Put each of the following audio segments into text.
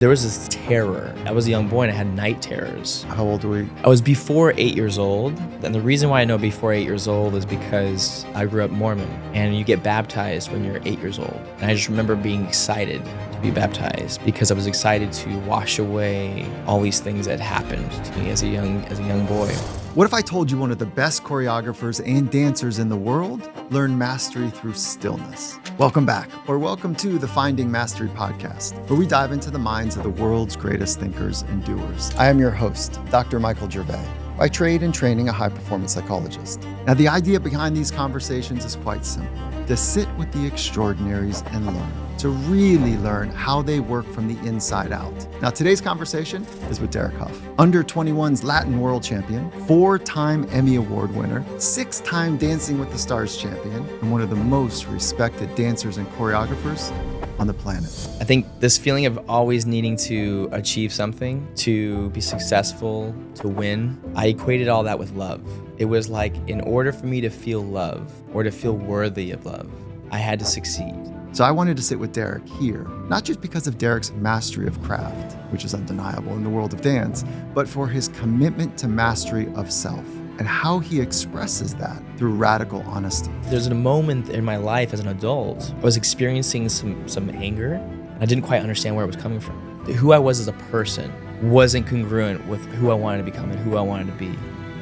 There was this terror. I was a young boy and I had night terrors. How old were you? I was before 8 years old. And the reason why I know before 8 years old is because I grew up Mormon and you get baptized when you're 8 years old. And I just remember being excited to be baptized because I was excited to wash away all these things that happened to me as a young boy. What if I told you one of the best choreographers and dancers in the world learned mastery through stillness? Welcome back, or welcome to the Finding Mastery podcast, where we dive into the minds of the world's greatest thinkers and doers. I am your host, Dr. Michael Gervais, by trade and training a high-performance psychologist. Now, the idea behind these conversations is quite simple: to sit with the extraordinaries and learn, to really learn how they work from the inside out. Now, today's conversation is with Derek Hough, under 21's Latin world champion, 4-time Emmy Award winner, 6-time Dancing with the Stars champion, and one of the most respected dancers and choreographers on the planet. I think this feeling of always needing to achieve something, to be successful, to win, I equated all that with love. It was like, in order for me to feel love or to feel worthy of love, I had to succeed. So I wanted to sit with Derek here, not just because of Derek's mastery of craft, which is undeniable in the world of dance, but for his commitment to mastery of self and how he expresses that through radical honesty. There's a moment in my life as an adult, I was experiencing some anger, and I didn't quite understand where it was coming from. Who I was as a person wasn't congruent with who I wanted to become and who I wanted to be.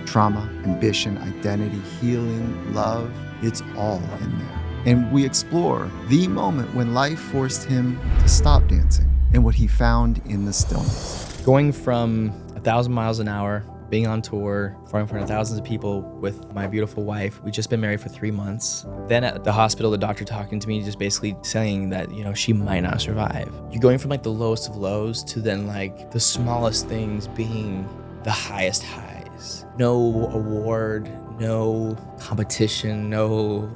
Trauma, ambition, identity, healing, love, it's all in there. And we explore the moment when life forced him to stop dancing and what he found in the stillness. Going from 1,000 miles an hour, being on tour, performing in front of thousands of people with my beautiful wife. We'd just been married for 3 months. Then at the hospital, the doctor talking to me, just basically saying that, she might not survive. You're going from like the lowest of lows to then like the smallest things being the highest highs. No award, no competition, no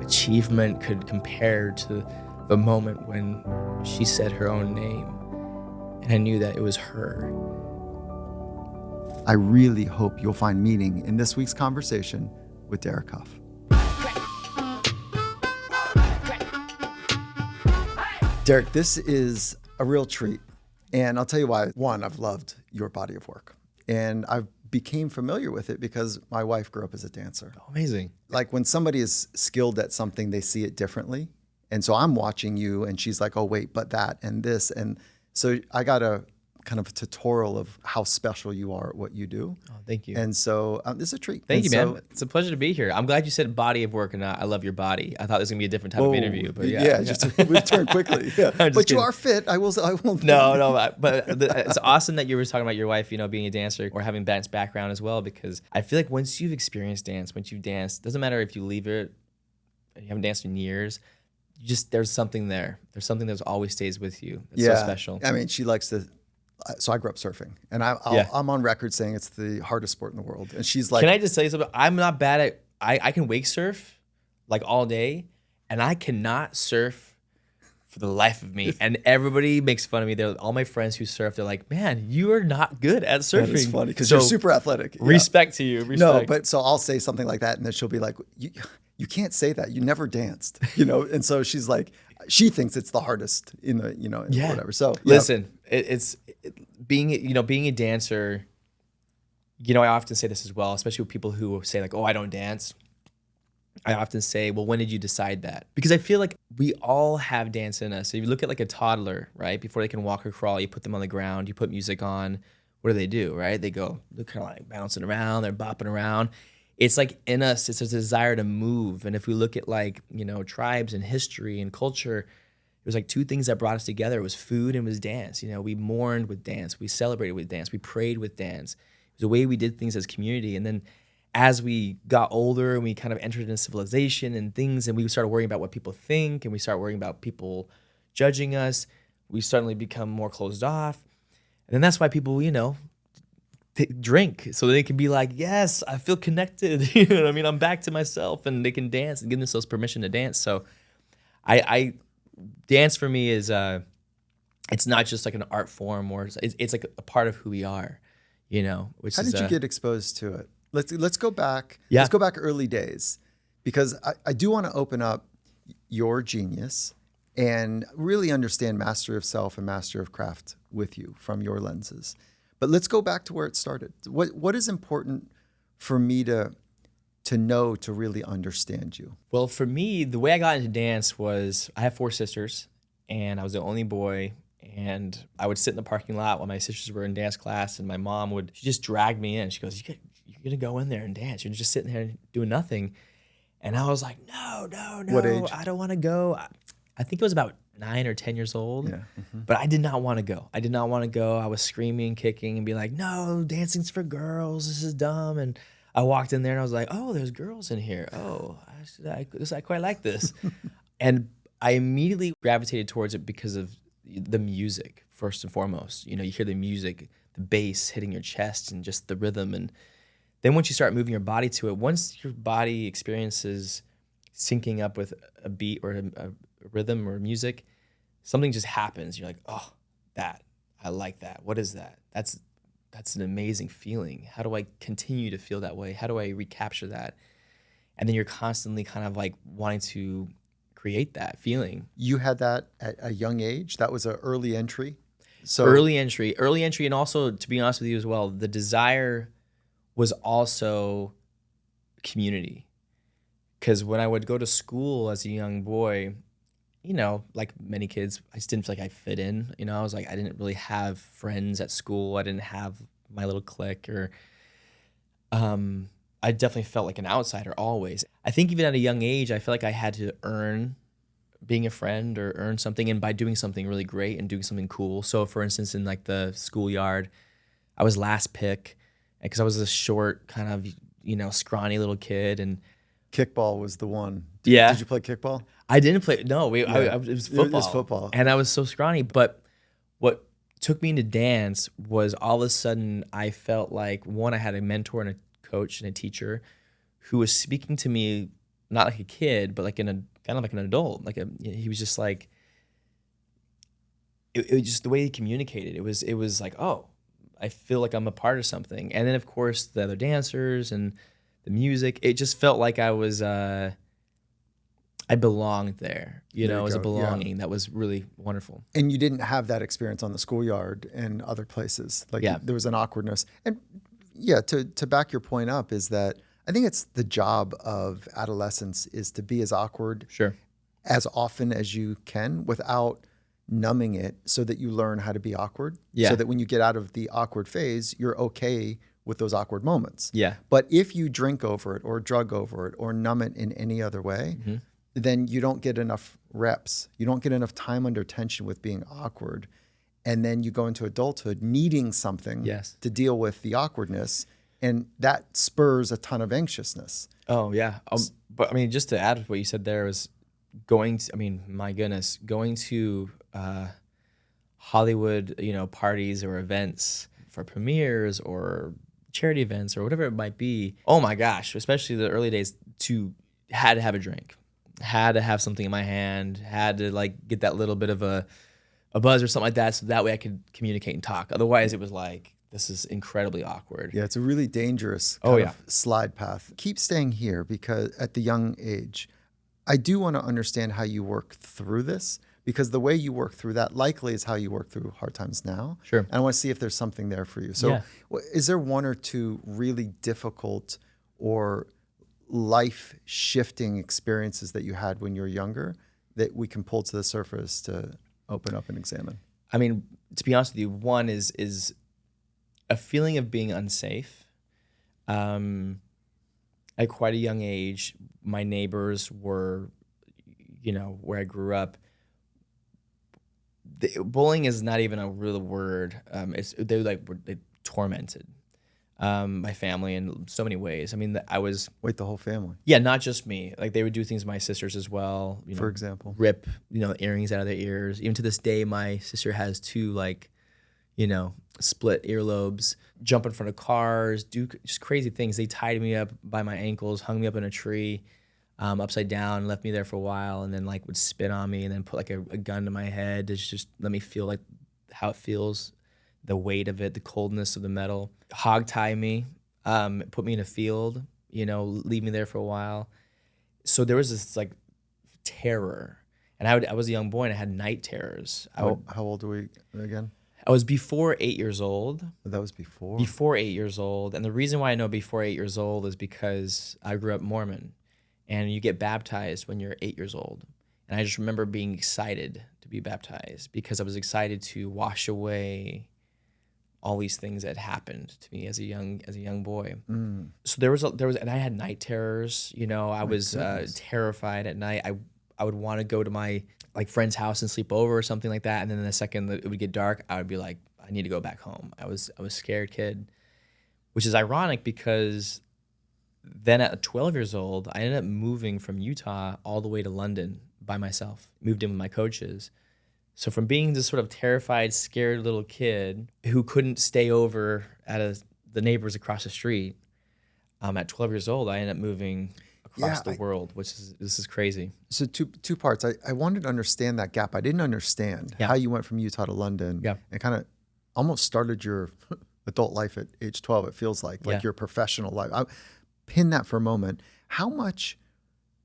achievement could compare to the moment when she said her own name. And I knew that it was her. I really hope you'll find meaning in this week's conversation with Derek Hough. Derek, this is a real treat. And I'll tell you why. One, I've loved your body of work. And I've became familiar with it because my wife grew up as a dancer. Oh, amazing. Like when somebody is skilled at something, they see it differently. And so I'm watching you and she's like, oh, wait, but that and this. And so I got a kind of a tutorial of how special you are at what you do. Oh, thank you. And so this is a treat. Thank you, man. It's a pleasure to be here. I'm glad you said body of work and not I love your body. I thought this was going to be a different type of interview, but yeah. Just we turned quickly. Yeah. But kidding. You are fit. I will. No, but it's awesome that you were talking about your wife, being a dancer or having dance background as well, because I feel like once you've experienced dance, once you've danced, doesn't matter if you leave it, you haven't danced in years, there's something there. There's something that always stays with you. It's so special. I mean, she likes to. So I grew up surfing, and I'm on record saying it's the hardest sport in the world. And she's like, can I just tell you something? I'm not bad at, I can wake surf like all day, and I cannot surf for the life of me. And everybody makes fun of me. All my friends who surf, they're like, man, you are not good at surfing. That is funny because you're super athletic. Respect to you. Respect. No, but so I'll say something like that, and then she'll be like, you can't say that. You never danced, And so she's like, she thinks it's the hardest in the, whatever. So listen, it's being a dancer. I often say this as well, especially with people who say like, oh, I don't dance. I often say, well, when did you decide that? Because I feel like we all have dance in us. So if you look at like a toddler, right? Before they can walk or crawl, you put them on the ground, you put music on. What do? Right? They're kind of like bouncing around, they're bopping around. It's like in us, it's a desire to move. And if we look at tribes and history and culture, it was like two things that brought us together. It was food and it was dance. We mourned with dance. We celebrated with dance. We prayed with dance. It was the way we did things as community. And then as we got older and we kind of entered into civilization and things, and we started worrying about what people think and we started worrying about people judging us, we suddenly become more closed off. And then that's why people, drink so they can be like, yes, I feel connected. You know what I mean? I'm back to myself, and they can dance and give themselves permission to dance. So I dance for me is it's not just like an art form, or it's like a part of who we are, which how is, did you get exposed to it? Let's go back. Yeah. Let's go back early days, because I do want to open up your genius and really understand mastery of self and mastery of craft with you from your lenses. But let's go back to where it started. What is important for me to know to really understand you? Well, for me, the way I got into dance was I have 4 sisters, and I was the only boy. And I would sit in the parking lot while my sisters were in dance class, and my mom she just drag me in. She goes, "You're gonna go in there and dance. You're just sitting there doing nothing." And I was like, "No, no, What no, age? I don't want to go." I think it was about 9 or 10 years old. Yeah. But I did not want to go. I did not want to go. I was screaming, kicking, and be like, "No, dancing's for girls. This is dumb." And I walked in there and I was like, "Oh, there's girls in here. Oh, I quite like this." And I immediately gravitated towards it because of the music, first and foremost. You hear the music, the bass hitting your chest and just the rhythm. And then once you start moving your body to it, once your body experiences syncing up with a beat or a rhythm or music, something just happens. You're like, "Oh, I like that. What is that? That's an amazing feeling. How do I continue to feel that way? How do I recapture that?" And then you're constantly kind of like wanting to create that feeling. You had that at a young age? That was an early entry? So Early entry, and also, to be honest with you as well, the desire was also community. Because when I would go to school as a young boy, like many kids, I just didn't feel like I fit in. I was like, I didn't really have friends at school. I didn't have my little clique, or I definitely felt like an outsider always. I think even at a young age, I feel like I had to earn being a friend or earn something, and by doing something really great and doing something cool. So for instance, in like the schoolyard, I was last pick because I was a short kind of, scrawny little kid. And kickball was the one. Yeah. Did you play kickball? I didn't play. No, Yeah. it was football. It was football. And I was so scrawny. But what took me into dance was all of a sudden I felt like, one, I had a mentor and a coach and a teacher who was speaking to me not like a kid, but like kind of like an adult. He was just like, it was just the way he communicated. It was like, oh, I feel like I'm a part of something. And then of course the other dancers and the music, it just felt like I was I belonged there. It was a belonging that was really wonderful. And you didn't have that experience on the schoolyard and other places. There was an awkwardness. And to back your point up is that I think it's the job of adolescence is to be as awkward as often as you can without numbing it, so that you learn how to be awkward. Yeah. So that when you get out of the awkward phase, you're okay with those awkward moments. Yeah. But if you drink over it or drug over it or numb it in any other way, then you don't get enough reps. You don't get enough time under tension with being awkward. And then you go into adulthood needing something to deal with the awkwardness. And that spurs a ton of anxiousness. Oh, yeah. But I mean, just to add what you said there was going to Hollywood, parties or events for premieres or charity events or whatever it might be. Oh my gosh, especially the early days, had to have a drink, had to have something in my hand, had to like get that little bit of a buzz or something like that, so that way I could communicate and talk. Otherwise, it was like, this is incredibly awkward. Yeah, it's a really dangerous kind of slide path. Keep staying here because at the young age, I do want to understand how you work through this, because the way you work through that likely is how you work through hard times now. Sure. And I want to see if there's something there for you. So is there one or two really difficult or life-shifting experiences that you had when you were younger that we can pull to the surface to open up and examine? I mean, to be honest with you, one is a feeling of being unsafe. At quite a young age, my neighbors were, where I grew up. Bullying is not even a real word. They tormented my family in so many ways. I mean, Wait, the whole family? Yeah, not just me. Like, they would do things to my sisters as well. For example? Rip, earrings out of their ears. Even to this day, my sister has two, split earlobes, jump in front of cars, do just crazy things. They tied me up by my ankles, hung me up in a tree, upside down, left me there for a while, and then would spit on me and then put a gun to my head to just let me feel like how it feels, the weight of it, the coldness of the metal. Hog tie me, put me in a field, leave me there for a while. So there was this terror. And I was a young boy and I had night terrors. How old are we again? I was before 8 years old. That was before. Before 8 years old. And the reason why I know before 8 years old is because I grew up Mormon, and you get baptized when you're 8 years old. And I just remember being excited to be baptized because I was excited to wash away all these things that happened to me as a young boy. So there was, and I had night terrors. I was terrified at night. I would want to go to my friend's house and sleep over or something like that. And then the second that it would get dark, I would be like, I need to go back home. I was a scared kid, which is ironic because then at 12 years old, I ended up moving from Utah all the way to London by myself, moved in with my coaches. So from being this sort of terrified, scared little kid who couldn't stay over at the neighbors across the street, at 12 years old, I ended up moving across the world, this is crazy. So two parts. I wanted to understand that gap. I didn't understand how you went from Utah to London and kind of almost started your adult life at age 12. It feels like your professional life. I pin that for a moment. How much,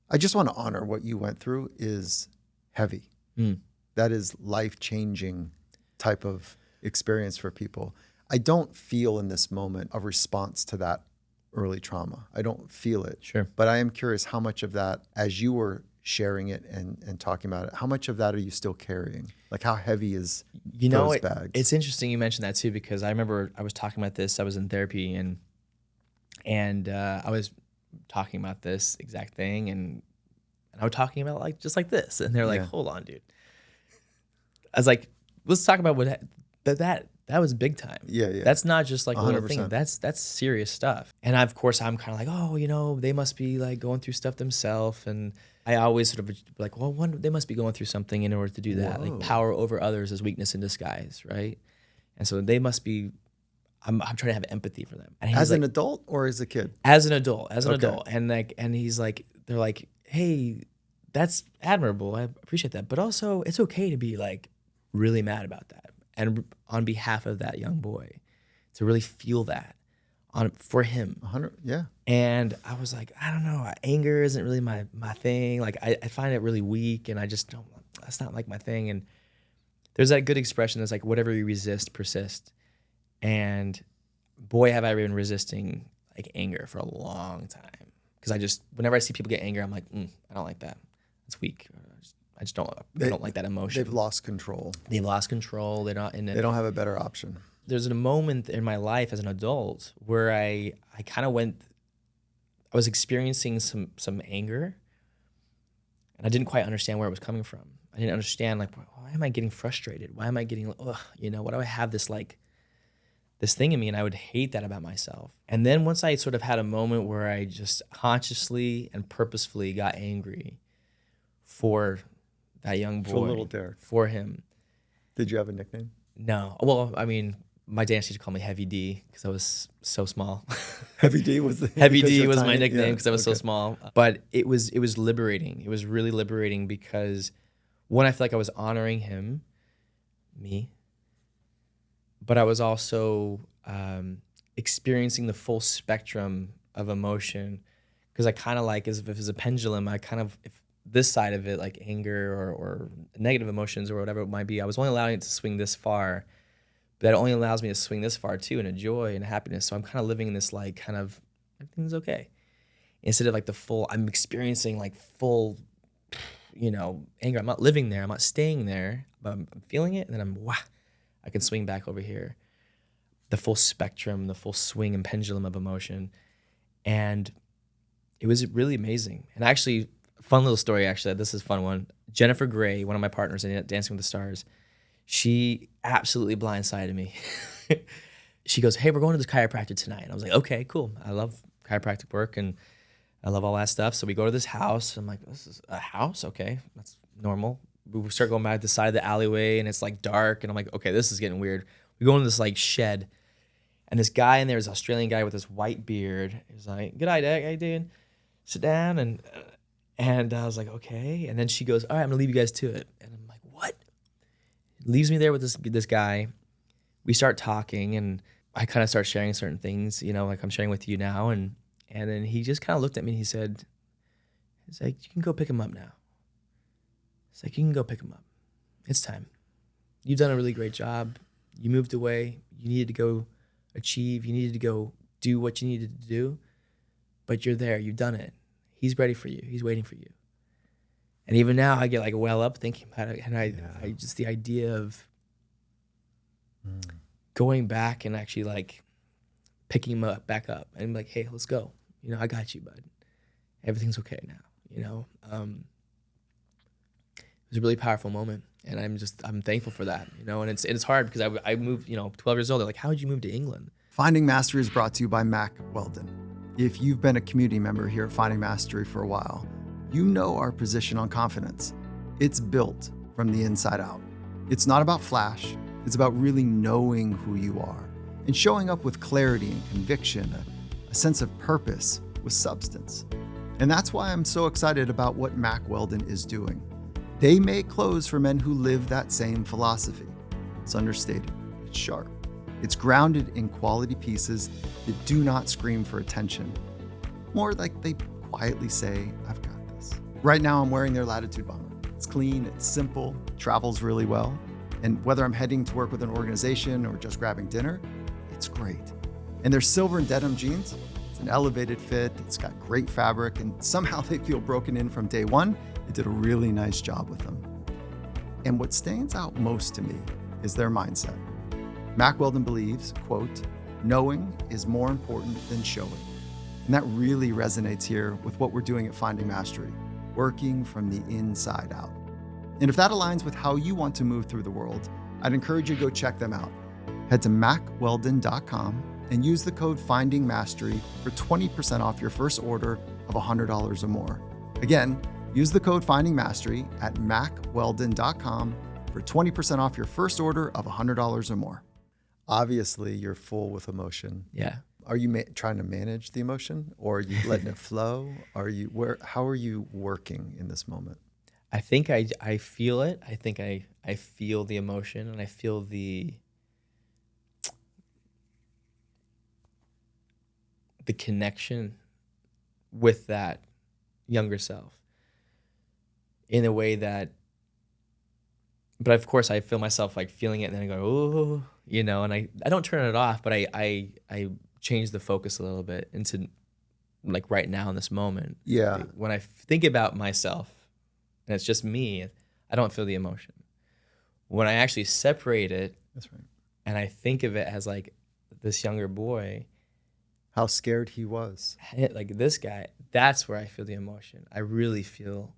I just want to honor what you went through is heavy. That is life-changing type of experience for people. I don't feel in this moment a response to that early trauma. I don't feel it. Sure. But I am curious how much of that, as you were sharing it and talking about it, how much of that are you still carrying? Like how heavy is those bags? It's interesting you mentioned that too, because I remember I was talking about this. I was in therapy and I was talking about this exact thing and I was talking about just like this. And they're like, hold on, dude. I was like, let's talk about what that was big time. Yeah. That's not just like a little 100%. thing. That's serious stuff. And of course, I'm kind of like, oh, they must be like going through stuff themselves. And I always sort of like, well, they must be going through something in order to do that. Like power over others is weakness in disguise, right? And so they must be. I'm trying to have empathy for them. And as an adult or as a kid? As an adult, and he's like, they're like, hey, that's admirable. I appreciate that, but also it's okay to be like really mad about that, and on behalf of that young boy, to really feel that for him. 100, yeah. And I was like, I don't know, anger isn't really my thing. Like I find it really weak, and I just don't. That's not like my thing. And there's that good expression that's like, whatever you resist, persist. And boy, have I been resisting like anger for a long time, because whenever I see people get angry, I'm like, I don't like that. It's weak. I don't like that emotion. They've lost control. They've lost control. They're not in it. They don't have a better option. There's a moment in my life as an adult where I kind of I was experiencing some anger, and I didn't quite understand where it was coming from. I didn't understand, like, why am I getting frustrated? Why am I getting, why do I have this thing in me? And I would hate that about myself. And then once I sort of had a moment where I just consciously and purposefully got angry for that young boy. For little Derek. For him. Did you have a nickname? No. Well, I mean, my dance teacher called me Heavy D because I was so small. Heavy D was Heavy D was my nickname because I was so small. But it was liberating. It was really liberating because one, I feel like I was honoring him, me, but I was also experiencing the full spectrum of emotion, because I kind of like, as if it was a pendulum, if this side of it, like anger or negative emotions or whatever it might be, I was only allowing it to swing this far, but that only allows me to swing this far too, in a joy and happiness. So I'm kind of living in this like kind of everything's okay, instead of like I'm experiencing like full, anger. I'm not living there. I'm not staying there, but I'm feeling it, and then I can swing back over here. The full spectrum, the full swing and pendulum of emotion. And it was really amazing. And actually, fun little story, actually. This is a fun one. Jennifer Gray, one of my partners in Dancing with the Stars, she absolutely blindsided me. She goes, hey, we're going to this chiropractor tonight. And I was like, okay, cool. I love chiropractic work and I love all that stuff. So we go to this house. I'm like, this is a house? Okay, that's normal. We start going back to the side of the alleyway and it's like dark. And I'm like, okay, this is getting weird. We go into this like shed. And this guy in there is an Australian guy with this white beard. He's like, good day, Dad. How you doing? Sit down. And I was like, okay. And then she goes, all right, I'm gonna leave you guys to it. And I'm like, what? Leaves me there with this guy. We start talking, and I kind of start sharing certain things, like I'm sharing with you now. And then he just kind of looked at me and he's like, you can go pick him up now. It's like, you can go pick him up. It's time. You've done a really great job. You moved away. You needed to go achieve. You needed to go do what you needed to do. But you're there. You've done it. He's ready for you. He's waiting for you. And even now, I get like well up thinking about it. And I just the idea of going back and actually like picking him up, back up, and be like, hey, let's go. You know, I got you, bud. Everything's okay now. You know, it was a really powerful moment, and I'm thankful for that. You know, and it's hard because I moved, 12 years old. They're like, how did you move to England? Finding Mastery is brought to you by Mac Weldon. If you've been a community member here at Finding Mastery for a while, you know our position on confidence. It's built from the inside out. It's not about flash. It's about really knowing who you are and showing up with clarity and conviction, a sense of purpose with substance. And that's why I'm so excited about what Mac Weldon is doing. They make clothes for men who live that same philosophy. It's understated. It's sharp. It's grounded in quality pieces that do not scream for attention. More like they quietly say, I've got this. Right now, I'm wearing their Latitude bomber. It's clean, it's simple, travels really well. And whether I'm heading to work with an organization or just grabbing dinner, it's great. And their silver and denim jeans, it's an elevated fit, it's got great fabric, and somehow they feel broken in from day one. They did a really nice job with them. And what stands out most to me is their mindset. Mac Weldon believes, quote, knowing is more important than showing. And that really resonates here with what we're doing at Finding Mastery, working from the inside out. And if that aligns with how you want to move through the world, I'd encourage you to go check them out. Head to macweldon.com and use the code FINDINGMASTERY for 20% off your first order of $100 or more. Again, use the code FINDINGMASTERY at macweldon.com for 20% off your first order of $100 or more. Obviously, you're full with emotion. Yeah. Are you trying to manage the emotion, or are you letting it flow? How are you working in this moment? I think I feel it. I think I feel the emotion, and I feel the connection with that younger self in a way that, but of course I feel myself like feeling it, and then I go, oh, and I don't turn it off, but I change the focus a little bit into like right now in this moment. Yeah. When I think about myself and it's just me, I don't feel the emotion. When I actually separate it, that's right, and I think of it as like this younger boy, how scared he was, like this guy, that's where I feel the emotion. I really feel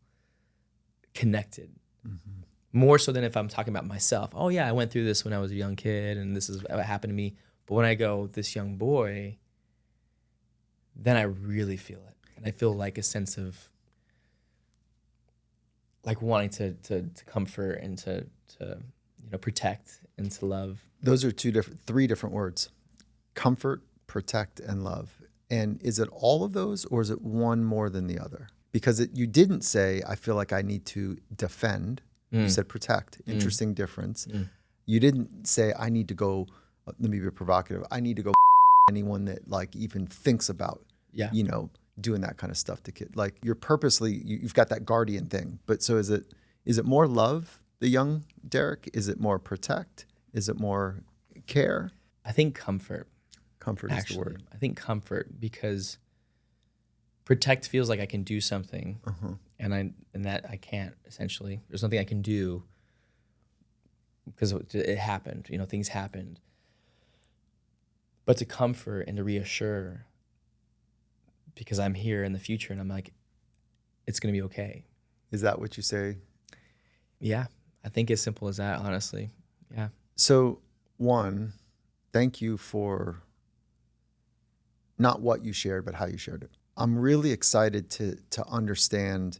connected. Mm-hmm. More so than if I'm talking about myself. Oh yeah, I went through this when I was a young kid and this is what happened to me. But when I go, this young boy, then I really feel it. And I feel like a sense of like wanting to comfort and to protect and to love. Those are three different words: comfort, protect, and love. And is it all of those, or is it one more than the other? Because you didn't say, I feel like I need to defend. You said protect. Interesting difference. You didn't say, I need to go, let me be provocative, I need to go anyone that like even thinks about, doing that kind of stuff to kids. Like you're purposely, you've got that guardian thing. But so is it more love, the young Derek? Is it more protect? Is it more care? I think comfort. Comfort is the word. I think comfort, because protect feels like I can do something, and that I can't. Essentially, there's nothing I can do because it happened. Things happened. But to comfort and to reassure, because I'm here in the future, and I'm like, it's gonna be okay. Is that what you say? Yeah, I think as simple as that. Honestly, yeah. So, one, thank you for not what you shared, but how you shared it. I'm really excited to understand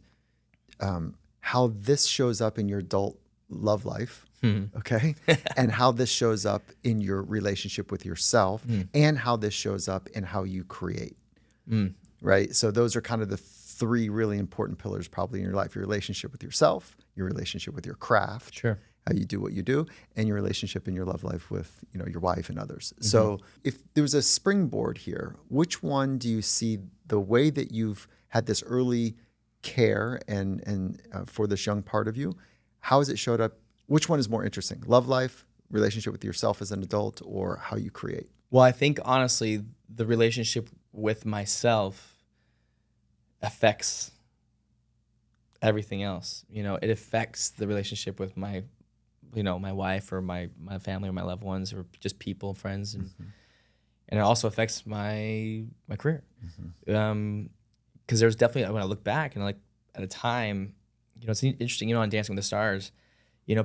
how this shows up in your adult love life, okay? And how this shows up in your relationship with yourself, and how this shows up in how you create, right? So those are kind of the three really important pillars probably in your life: your relationship with yourself, your relationship with your craft, sure, how you do what you do, and your relationship in your love life with your wife and others. So if there was a springboard here, which one do you see, the way that you've had this early care and for this young part of you. How has it showed up? Which one is more interesting? Love life, relationship with yourself as an adult, or how you create? Well, I think honestly, the relationship with myself affects everything else. It affects the relationship with my wife or my family or my loved ones or just people, friends, and it also affects my career. Because there's definitely, when I look back and like at a time, it's interesting, on Dancing with the Stars,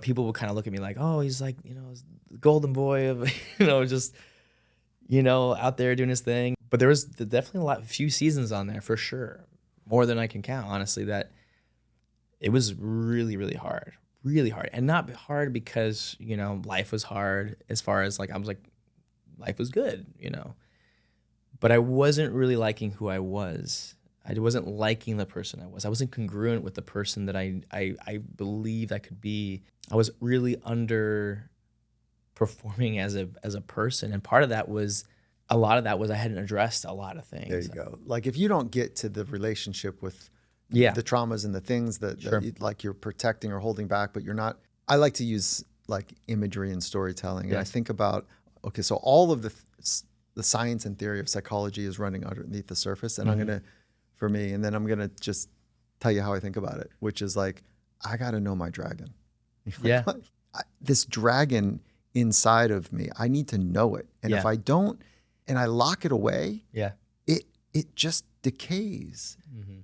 people would kind of look at me like, oh, he's like, the golden boy of, just, out there doing his thing. But there was definitely a few seasons on there for sure, more than I can count, honestly, that it was really, really hard. Really hard. And not hard because, life was hard as far as like, I was like, life was good, but I wasn't really liking who I was. I wasn't liking the person I was. I wasn't congruent with the person that I believed I could be. I was really underperforming as a person. And a lot of that was I hadn't addressed a lot of things. There you go. Like if you don't get to the relationship with the traumas and the things that Sure. like you're protecting or holding back, but you're not. I like to use like imagery and storytelling. And I think about, okay, so all of the science and theory of psychology is running underneath the surface. And I'm going to, for me, and then I'm going to just tell you how I think about it, which is like, I got to know my dragon. Yeah. This dragon inside of me, I need to know it. And if I don't, and I lock it away, it just decays.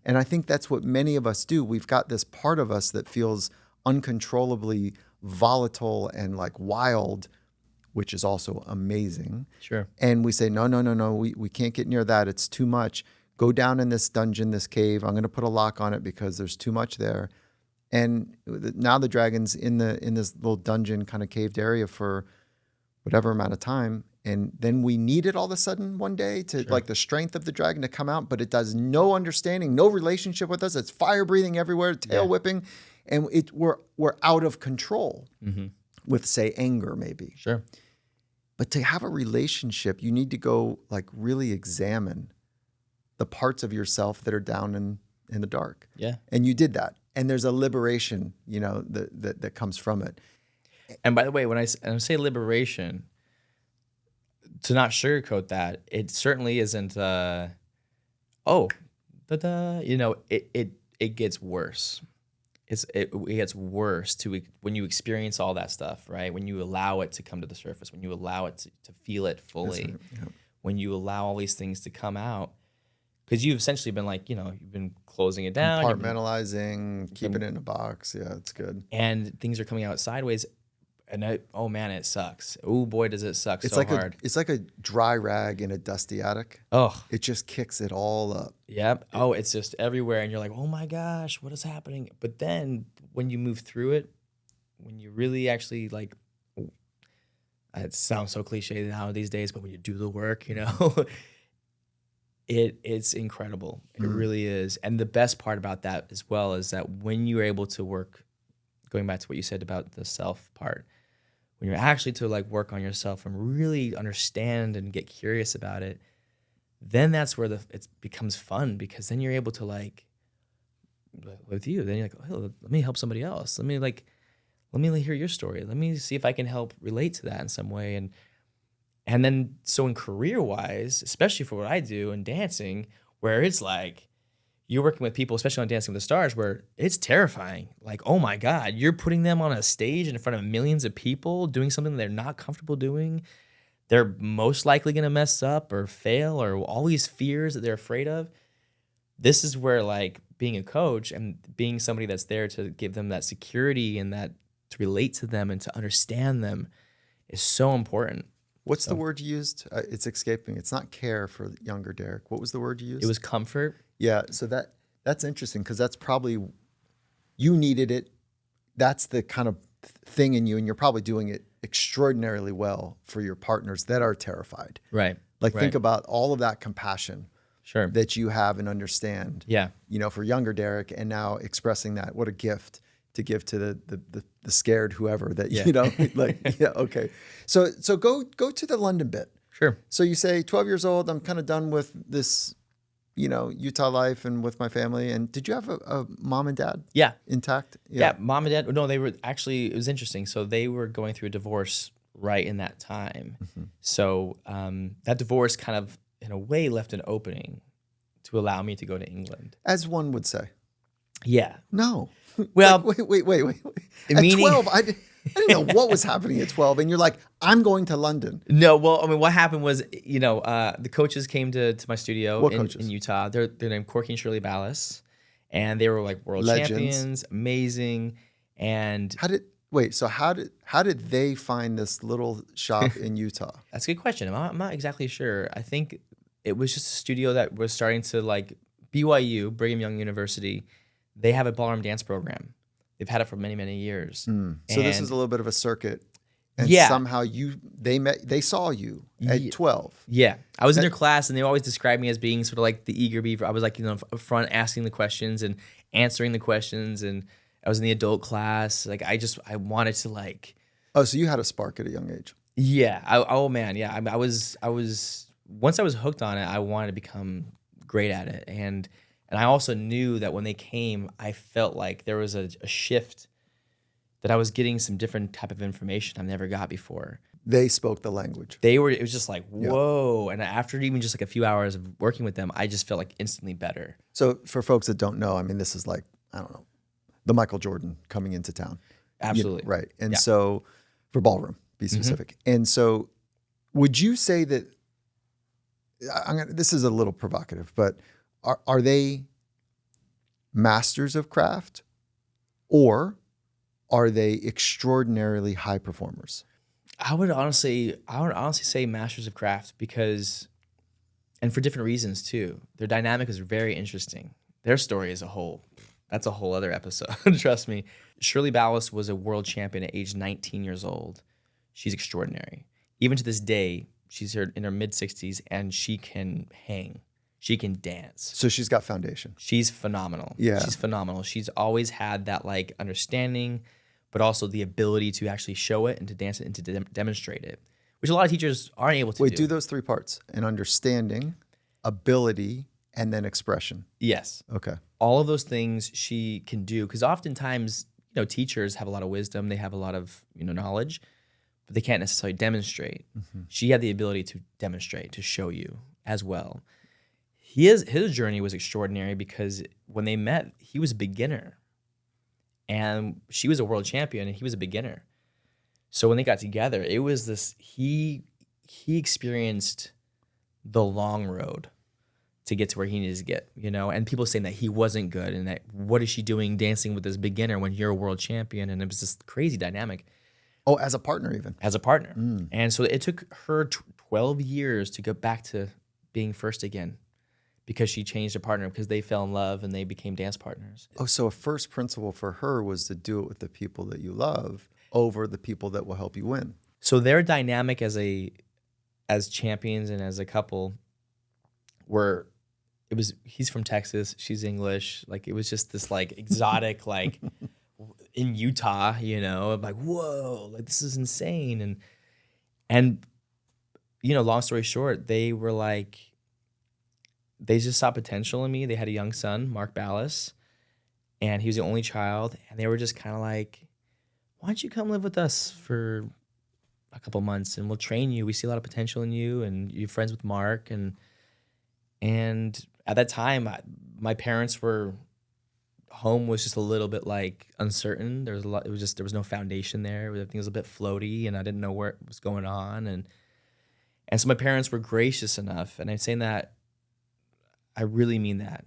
And I think that's what many of us do. We've got this part of us that feels uncontrollably volatile and like wild, which is also amazing. Sure. And we say, no, we can't get near that. It's too much. Go down in this dungeon, this cave. I'm going to put a lock on it because there's too much there. And now the dragon's in this little dungeon kind of caved area for whatever amount of time. And then we need it all of a sudden one day to like the strength of the dragon to come out, but it does no understanding, no relationship with us. It's fire breathing everywhere, tail whipping. And we're out of control with, say, anger maybe. Sure. But to have a relationship, you need to go like really examine the parts of yourself that are down in the dark. Yeah. And you did that. And there's a liberation, that comes from it. And by the way, when I say liberation, to not sugarcoat that, it certainly isn't, it gets worse. It gets worse when you experience all that stuff, right? When you allow it to come to the surface, when you allow it to feel it fully, Right. Yep. when you allow all these things to come out, because you've essentially been like, you've been closing it down. Compartmentalizing, keeping it in a box. Yeah, it's good. And things are coming out sideways. And oh man, it sucks. Oh boy, does it suck It's so like hard. It's like a dry rag in a dusty attic. Oh, It just kicks it all up. yep. Oh, it's just everywhere. And you're like, oh my gosh, what is happening? But then when you move through it, when you really actually like, it sounds so cliche now these days, but when you do the work, it's incredible. It really is. And the best part about that as well is that when you're able to work, going back to what you said about the self part, when you're actually to like work on yourself and really understand and get curious about it, then that's where it becomes fun, because then you're able to like, with you, then you're like, oh, let me help somebody else. Let me hear your story. Let me see if I can help relate to that in some way. And then, so in career-wise, especially for what I do in dancing, where it's like, you're working with people, especially on Dancing with the Stars, where it's terrifying. Like, oh my God, you're putting them on a stage in front of millions of people doing something they're not comfortable doing. They're most likely going to mess up or fail, or all these fears that they're afraid of. This is where like being a coach and being somebody that's there to give them that security and that to relate to them and to understand them is so important. What's the word you used? It's escaping. It's not care for younger Derek. What was the word you used? It was comfort. Yeah, so that's interesting, because that's probably, you needed it. That's the kind of thing in you, and you're probably doing it extraordinarily well for your partners that are terrified. Right. Like right. think about all of that compassion Sure. that you have and understand. Yeah. For younger Derek, and now expressing that. What a gift to give to the scared whoever that okay. So go to the London bit. Sure. So you say 12 years old, I'm kind of done with this Utah life and with my family. And did you have a mom and dad Yeah. intact? Yeah. Mom and dad, no, they were actually, it was interesting. So they were going through a divorce right in that time. So that divorce kind of, in a way, left an opening to allow me to go to England. As one would say. Yeah. No. Well, wait. At meaning, 12, I didn't know what was happening at 12. And you're like, I'm going to London. No, well, I mean, what happened was, the coaches came to my studio in Utah. They're named Corky and Shirley Ballas, and they were like world Legends. champions, amazing. And how did they find this little shop in Utah? That's a good question. I'm not exactly sure. I think it was just a studio that was starting to, like, BYU, Brigham Young University. They have a ballroom dance program. They've had it for many, many years. So this is a little bit of a circuit. And somehow they saw you at 12. Yeah. I was in their class, and they always described me as being sort of like the eager beaver. I was like, up front asking the questions and answering the questions, and I was in the adult class. Like, I wanted to, like... Oh, so you had a spark at a young age. Yeah. Man. Yeah. I was once I was hooked on it, I wanted to become great at it. And I also knew that when they came, I felt like there was a shift, that I was getting some different type of information I've never got before. They spoke the language. It was just like, whoa. And after even just like a few hours of working with them, I just felt like instantly better. So for folks that don't know, I mean, this is like, I don't know, the Michael Jordan coming into town. Absolutely. Right. And so for ballroom, be specific. And so would you say that, this is a little provocative, but are they masters of craft, or are they extraordinarily high performers? I would honestly say masters of craft, because, and for different reasons too. Their dynamic is very interesting. Their story as a whole, that's a whole other episode. Trust me. Shirley Ballas was a world champion at age 19 years old. She's extraordinary. Even to this day, she's in her mid-60s, and she can hang. She can dance. So she's got foundation. She's phenomenal. Yeah. She's phenomenal. She's always had that, like, understanding, but also the ability to actually show it and to dance it and to demonstrate it, which a lot of teachers aren't able to do. Wait, do those three parts: an understanding, ability, and then expression. Yes. Okay. All of those things she can do, because oftentimes, teachers have a lot of wisdom, they have a lot of, knowledge, but they can't necessarily demonstrate. She had the ability to demonstrate, to show you as well. His journey was extraordinary, because when they met, he was a beginner, and she was a world champion, and he was a beginner. So when they got together, it was this, he experienced the long road to get to where he needed to get, and people saying that he wasn't good, and that what is she doing dancing with this beginner when you're a world champion? And it was this crazy dynamic. Oh, as a partner even. As a partner. And so it took her 12 years to get back to being first again, because she changed her partner, because they fell in love and they became dance partners. Oh, so a first principle for her was to do it with the people that you love over the people that will help you win. So their dynamic as champions and as a couple he's from Texas, she's English. Like, it was just this, like, exotic, like, in Utah, like, whoa, like, this is insane. And long story short, they were like, they just saw potential in me. They had a young son, Mark Ballas, and he was the only child. And they were just kind of like, why don't you come live with us for a couple months, and we'll train you. We see a lot of potential in you, and you're friends with Mark. And at that time, my parents home was just a little bit, like, uncertain. There was no foundation there. Everything was a bit floaty, and I didn't know what was going on. And so my parents were gracious enough, and I'm saying that, I really mean that.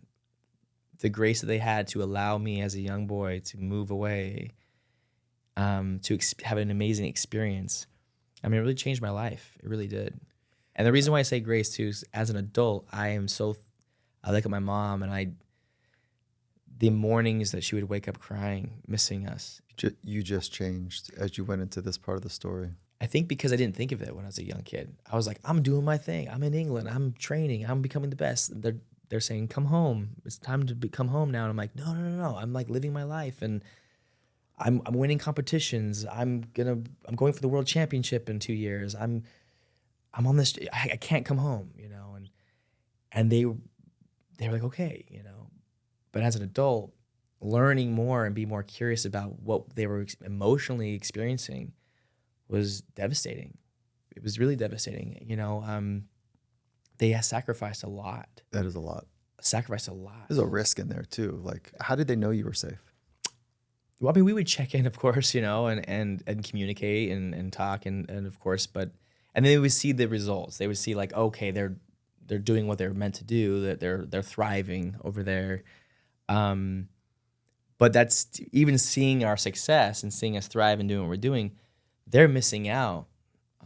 The grace that they had to allow me as a young boy to move away, to have an amazing experience. I mean, it really changed my life. It really did. And the reason why I say grace too is, as an adult, I look at my mom, and the mornings that she would wake up crying, missing us. You just changed as you went into this part of the story. I think because I didn't think of it when I was a young kid. I was like, I'm doing my thing. I'm in England. I'm training. I'm becoming the best. They're saying, come home. It's time to come home now. And I'm like, no. I'm, like, living my life, and I'm winning competitions. I'm going for the world championship in 2 years. I'm on this. I can't come home, and they were like, okay, you know. But as an adult, learning more and be more curious about what they were emotionally experiencing was devastating. It was really devastating. You know, they sacrificed a lot. That is a lot. Sacrificed a lot. There's a risk in there too. Like, how did they know you were safe? Well, I mean, we would check in, of course, you know, and communicate and talk and of course, and then they would see the results. They would see like, okay, they're doing what they're meant to do, that they're thriving over there. But that's even seeing our success and seeing us thrive and doing what we're doing, they're missing out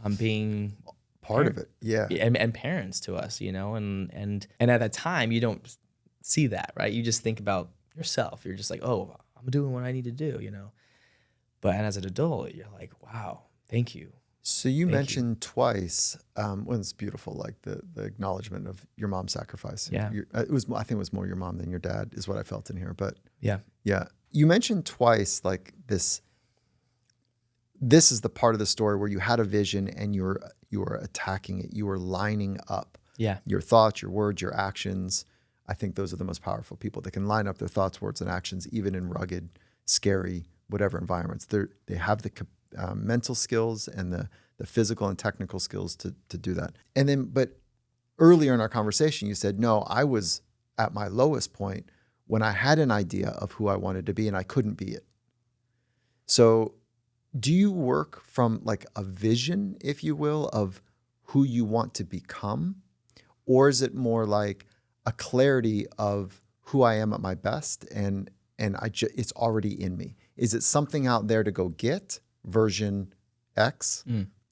on being part of it. Yeah. And parents to us, you know, and at that time you don't see that, right? You just think about yourself. You're just like, oh, I'm doing what I need to do, you know. But as an adult, you're like, wow, thank you. So you mentioned twice, it's beautiful, like the acknowledgement of your mom's sacrifice. Yeah. I think it was more your mom than your dad is what I felt in here. But yeah. You mentioned twice, like this is the part of the story where you had a vision and you were attacking it. You were lining up your thoughts, your words, your actions. I think those are the most powerful people. They can line up their thoughts, words, and actions, even in rugged, scary, whatever environments. They have the mental skills and the physical and technical skills to do that. And then, but earlier in our conversation, you said, no, I was at my lowest point when I had an idea of who I wanted to be and I couldn't be it. So do you work from like a vision, if you will, of who you want to become? Or is it more like a clarity of who I am at my best and it's already in me? Is it something out there to go get, version X,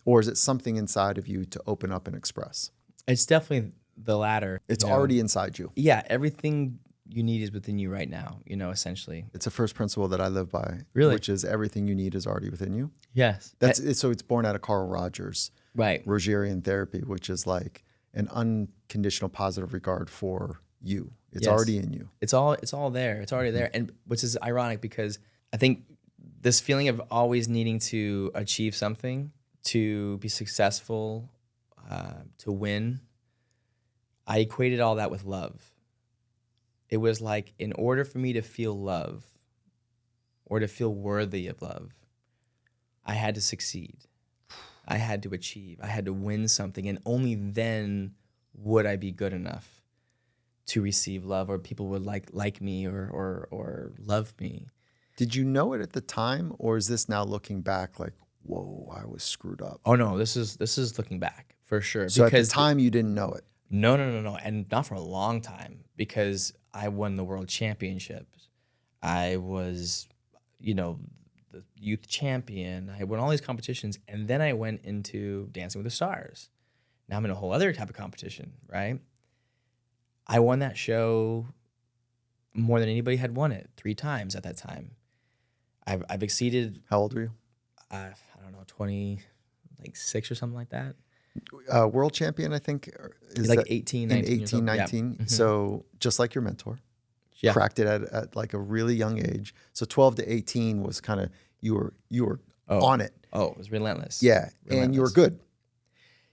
or is it something inside of you to open up and express? It's definitely the latter. It's already inside you. Yeah, everything you need is within you right now, you know, essentially. It's a first principle that I live by, really, which is everything you need is already within you. Yes. So it's born out of Carl Rogers, right? Rogerian therapy, which is like an unconditional positive regard for you. It's already in you. It's all there. It's already there. And which is ironic because I think this feeling of always needing to achieve something, to be successful, to win, I equated all that with love. It was like, in order for me to feel love or to feel worthy of love, I had to succeed. I had to achieve. I had to win something. And only then would I be good enough to receive love, or people would like me or love me. Did you know it at the time, or is this now looking back like, whoa, I was screwed up? Oh no, this is looking back for sure. So because at the time you didn't know it. No, and not for a long time, because I won the world championships. I was, you know, the youth champion. I won all these competitions, and then I went into Dancing with the Stars. Now I'm in a whole other type of competition, right? I won that show more than anybody had won it 3 times at that time. I've exceeded. How old were you? I don't know, 26 or something like that. World champion, I think, is like that 18, 19. 18, 19. Yeah. Mm-hmm. So just like your mentor, cracked it at like a really young age. So 12 to 18 was kind of, you were on it. Oh, it was relentless. Yeah, relentless. And you were good.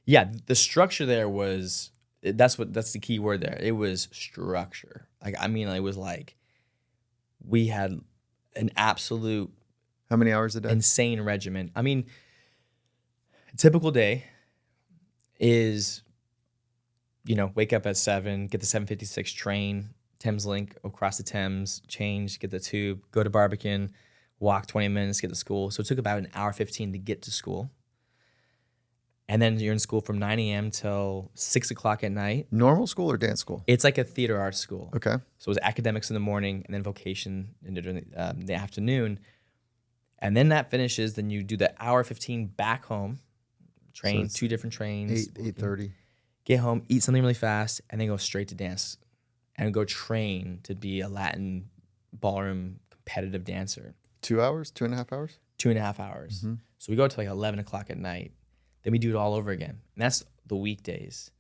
Yeah, the structure there was, that's the key word there. It was structure. Like, I mean, it was like, we had an absolute, how many hours a day? Insane regimen. I mean, a typical day is, you know, wake up at 7, get the 7:56 train, Thames Link across the Thames, change, get the tube, go to Barbican, walk 20 minutes, get to school. So it took about an hour 15 to get to school. And then you're in school from 9 a.m. till 6 o'clock at night. Normal school or dance school? It's like a theater arts school. Okay. So it was academics in the morning and then vocation during the afternoon. And then that finishes, then you do the hour 15 back home, train, so 2 different trains. 8:30. Get home, eat something really fast, and then go straight to dance and go train to be a Latin ballroom competitive dancer. 2 hours, 2.5 hours? 2.5 hours. Mm-hmm. So we go to like 11 o'clock at night. Then we do it all over again. And that's the weekdays.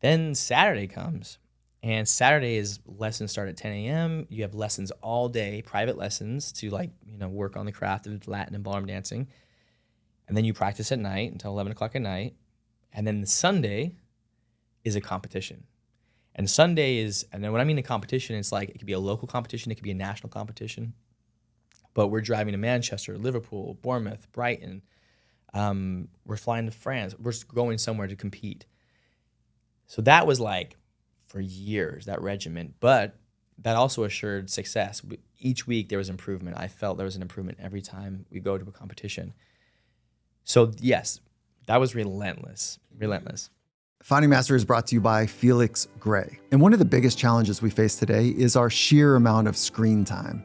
Then Saturday comes, and Saturday is lessons start at 10 a.m. You have lessons all day, private lessons to work on the craft of Latin and ballroom dancing. And then you practice at night until 11 o'clock at night. And then Sunday is a competition. And Sunday is, and then when I mean a competition, it's like it could be a local competition, it could be a national competition. But we're driving to Manchester, Liverpool, Bournemouth, Brighton. We're flying to France. We're going somewhere to compete. So that was like for years, that regiment. But that also assured success. Each week there was improvement. I felt there was an improvement every time we go to a competition. So yes, that was relentless. Finding Mastery is brought to you by Felix Gray. And one of the biggest challenges we face today is our sheer amount of screen time.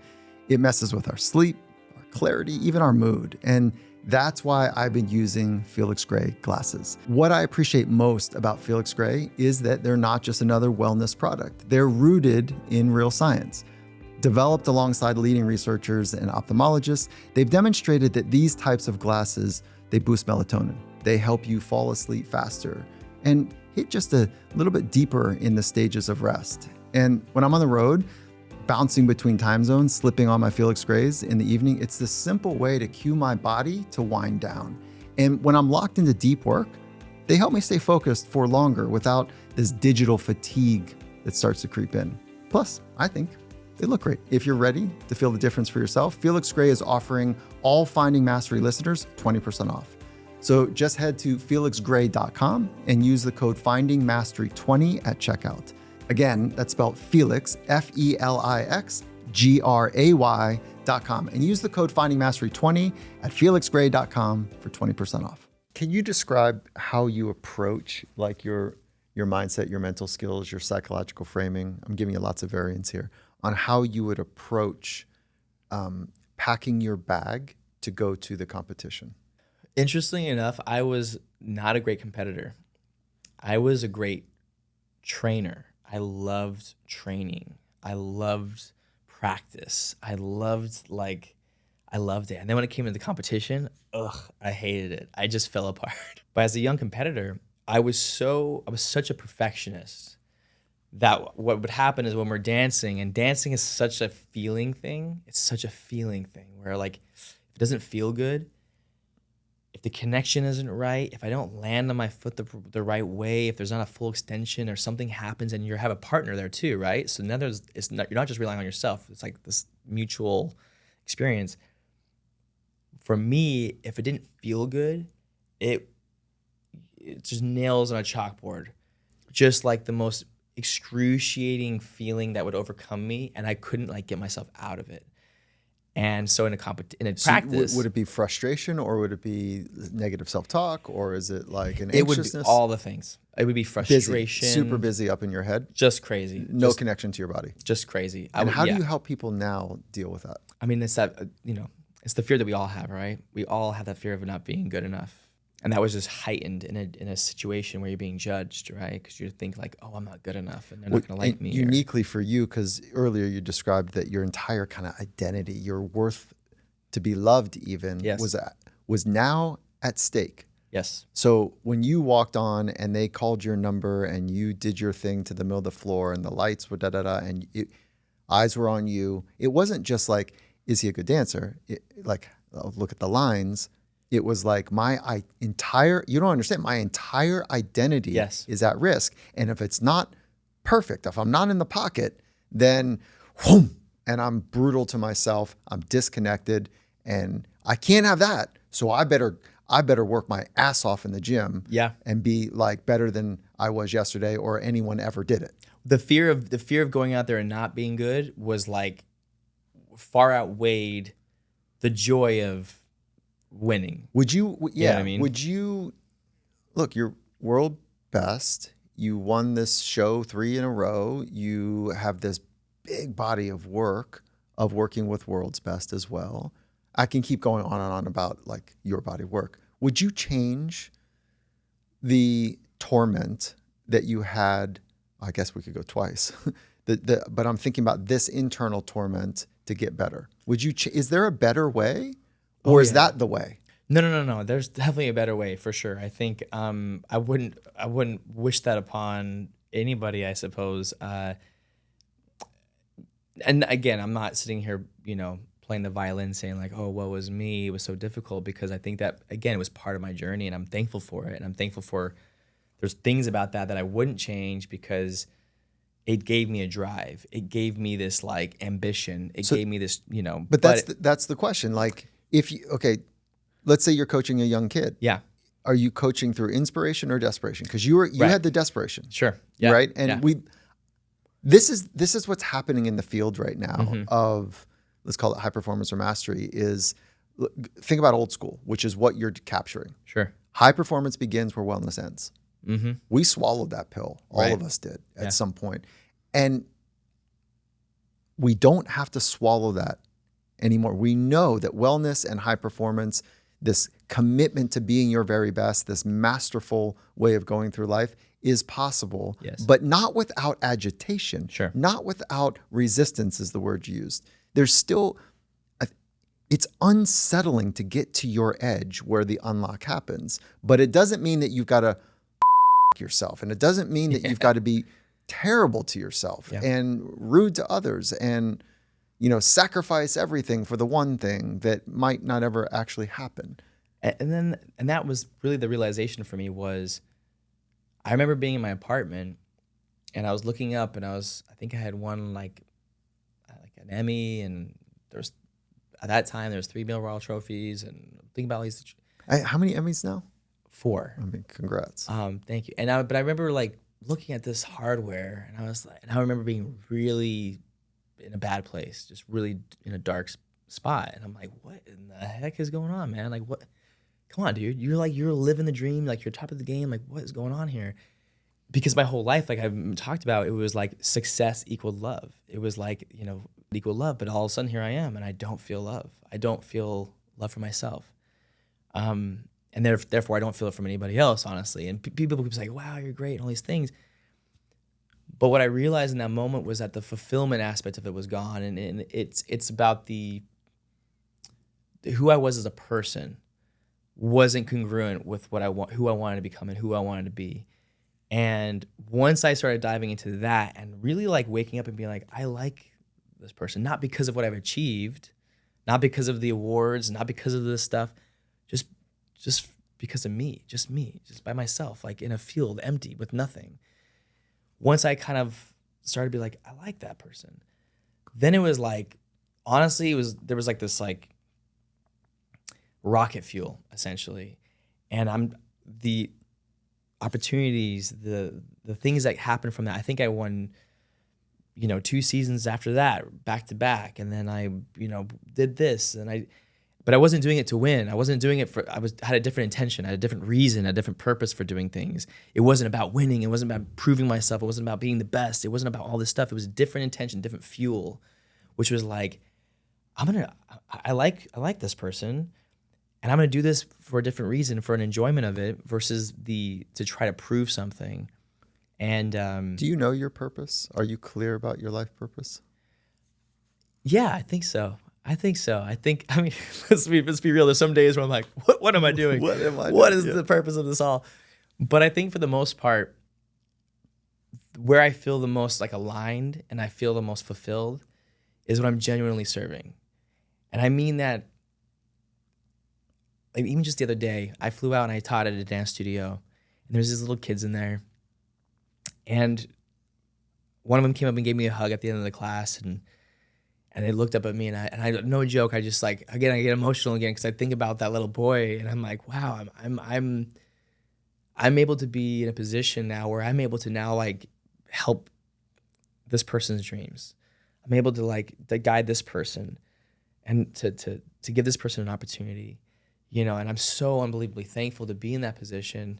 It messes with our sleep, our clarity, even our mood. And that's why I've been using Felix Gray glasses. What I appreciate most about Felix Gray is that they're not just another wellness product. They're rooted in real science. Developed alongside leading researchers and ophthalmologists, they've demonstrated that these types of glasses, they boost melatonin. They help you fall asleep faster and hit just a little bit deeper in the stages of rest. And when I'm on the road, bouncing between time zones, slipping on my Felix Grays in the evening, it's this simple way to cue my body to wind down. And when I'm locked into deep work, they help me stay focused for longer without this digital fatigue that starts to creep in. Plus, I think they look great. If you're ready to feel the difference for yourself, Felix Gray is offering all Finding Mastery listeners 20% off. So just head to felixgray.com and use the code FindingMastery20 at checkout. Again, that's spelled Felix, FelixGray.com, and use the code FindingMastery20 at felixgray.com for 20% off. Can you describe how you approach like your mindset, your mental skills, your psychological framing? I'm giving you lots of variants here on how you would approach packing your bag to go to the competition. Interestingly enough, I was not a great competitor. I was a great trainer. I loved training. I loved practice. I loved it. And then when it came to the competition, I hated it. I just fell apart. But as a young competitor, I was such a perfectionist that what would happen is when we're dancing, and dancing is such a feeling thing. It's such a feeling thing where like, if it doesn't feel good, if the connection isn't right, if I don't land on my foot the right way, if there's not a full extension or something happens, and you have a partner there too, right? So now you're not just relying on yourself. It's like this mutual experience. For me, if it didn't feel good, it just nails on a chalkboard, just like the most excruciating feeling that would overcome me, and I couldn't like get myself out of it. And so in a practice, would it be frustration, or would it be negative self-talk, or is it like an It anxiousness? would be all the things. It would be frustration. Super busy up in your head. Just crazy. No connection to your body. Just crazy. And how do you help people now deal with that? I mean, it's that, it's the fear that we all have, right? We all have that fear of not being good enough. And that was just heightened in a situation where you're being judged, right? Because you think like, oh, I'm not good enough, and they're not going to like me. Uniquely for you, because earlier you described that your entire kind of identity, your worth to be loved even, was now at stake. Yes. So when you walked on and they called your number and you did your thing to the middle of the floor and the lights were da-da-da and eyes were on you, it wasn't just like, is he a good dancer? Look at the lines. It was like you don't understand, my entire identity is at risk. And if it's not perfect, if I'm not in the pocket, then whoom, and I'm brutal to myself, I'm disconnected, and I can't have that. So I better work my ass off in the gym and be like better than I was yesterday or anyone ever did it. The fear of going out there and not being good was like far outweighed the joy of winning. Would you? Yeah. You know what I mean? Would you? Look, you're world best. You won this show 3 in a row. You have this big body of work of working with world's best as well. I can keep going on and on about like your body of work. Would you change the torment that you had? I guess we could go twice. But I'm thinking about this internal torment to get better. Would you? Is there a better way? Or is that the way? No. There's definitely a better way for sure. I think I wouldn't wish that upon anybody, I suppose. And again, I'm not sitting here, playing the violin saying like, oh, woe was me. It was so difficult, because I think that, again, it was part of my journey, and I'm thankful for it. And I'm thankful for there's things about that I wouldn't change, because it gave me a drive. It gave me this like ambition. It gave me this, But that's the question. Like let's say you're coaching a young kid. yeah, Are you coaching through inspiration or desperation? Because you Right. had the desperation. sure. Yeah. Right. And yeah. this is what's happening in the field right now Mm-hmm. of, let's call it high performance or mastery, is think about old school, which is what you're capturing. Sure. High performance begins where wellness ends. Mm-hmm. We swallowed that pill. All Right. of us did at Yeah. some point. And we don't have to swallow that anymore. We know that wellness and high performance, this commitment to being your very best, this masterful way of going through life is possible, Yes. but not without agitation, Sure. not without resistance is the word used. There's still, it's unsettling to get to your edge where the unlock happens, but it doesn't mean that you've got to yourself. And it doesn't mean that you've got to be terrible to yourself Yeah. and rude to others and, sacrifice everything for the one thing that might not ever actually happen. And that was really the realization for me was, I remember being in my apartment and I was looking up and I think I had won like an Emmy, and at that time there was 3 Bill Royal trophies, and thinking about all these. How many Emmys now? 4. I mean, congrats. Thank you. But I remember like looking at this hardware, and I remember being really in a bad place, just really in a dark spot. And I'm like, what in the heck is going on, man? Like, what? Come on, dude. You're living the dream. Like, you're top of the game. Like, what is going on here? Because my whole life, like I've talked about, it was like success equaled love. It was like, equal love. But all of a sudden here I am, and I don't feel love. I don't feel love for myself. And therefore I don't feel it from anybody else, honestly. And people would say, wow, you're great, and all these things. But what I realized in that moment was that the fulfillment aspect of it was gone. And it's about who I was as a person wasn't congruent with who I wanted to become and who I wanted to be. And once I started diving into that and really like waking up and being like, I like this person, not because of what I've achieved, not because of the awards, not because of this stuff, just because of me, just by myself, like in a field empty with nothing. Once I kind of started to be like, I like that person, then it was like, honestly, there was like this like rocket fuel essentially. And the opportunities, the things that happened from that. I think I won, 2 seasons after that, back to back. And then I, did this, but I wasn't doing it to win. I wasn't doing it had a different intention, I had a different reason, a different purpose for doing things. It wasn't about winning. It wasn't about proving myself. It wasn't about being the best. It wasn't about all this stuff. It was a different intention, different fuel, which was like, I like this person, and I'm going to do this for a different reason, for an enjoyment of it versus to try to prove something. And do you know your purpose? Are you clear about your life purpose? Yeah, I think so. I mean, let's be real. There's some days where I'm like, what am I doing? What am I What doing? is the purpose of this all? But I think for the most part, where I feel the most like aligned and I feel the most fulfilled is when I'm genuinely serving. And I mean that, like even just the other day, I flew out and I taught at a dance studio, and there's these little kids in there. And one of them came up and gave me a hug at the end of the class, and they looked up at me, and I no joke, I just like, again, I get emotional again because I think about that little boy, and I'm like, wow, I'm able to be in a position now where I'm able to now like help this person's dreams. I'm able to guide this person and to give this person an opportunity, and I'm so unbelievably thankful to be in that position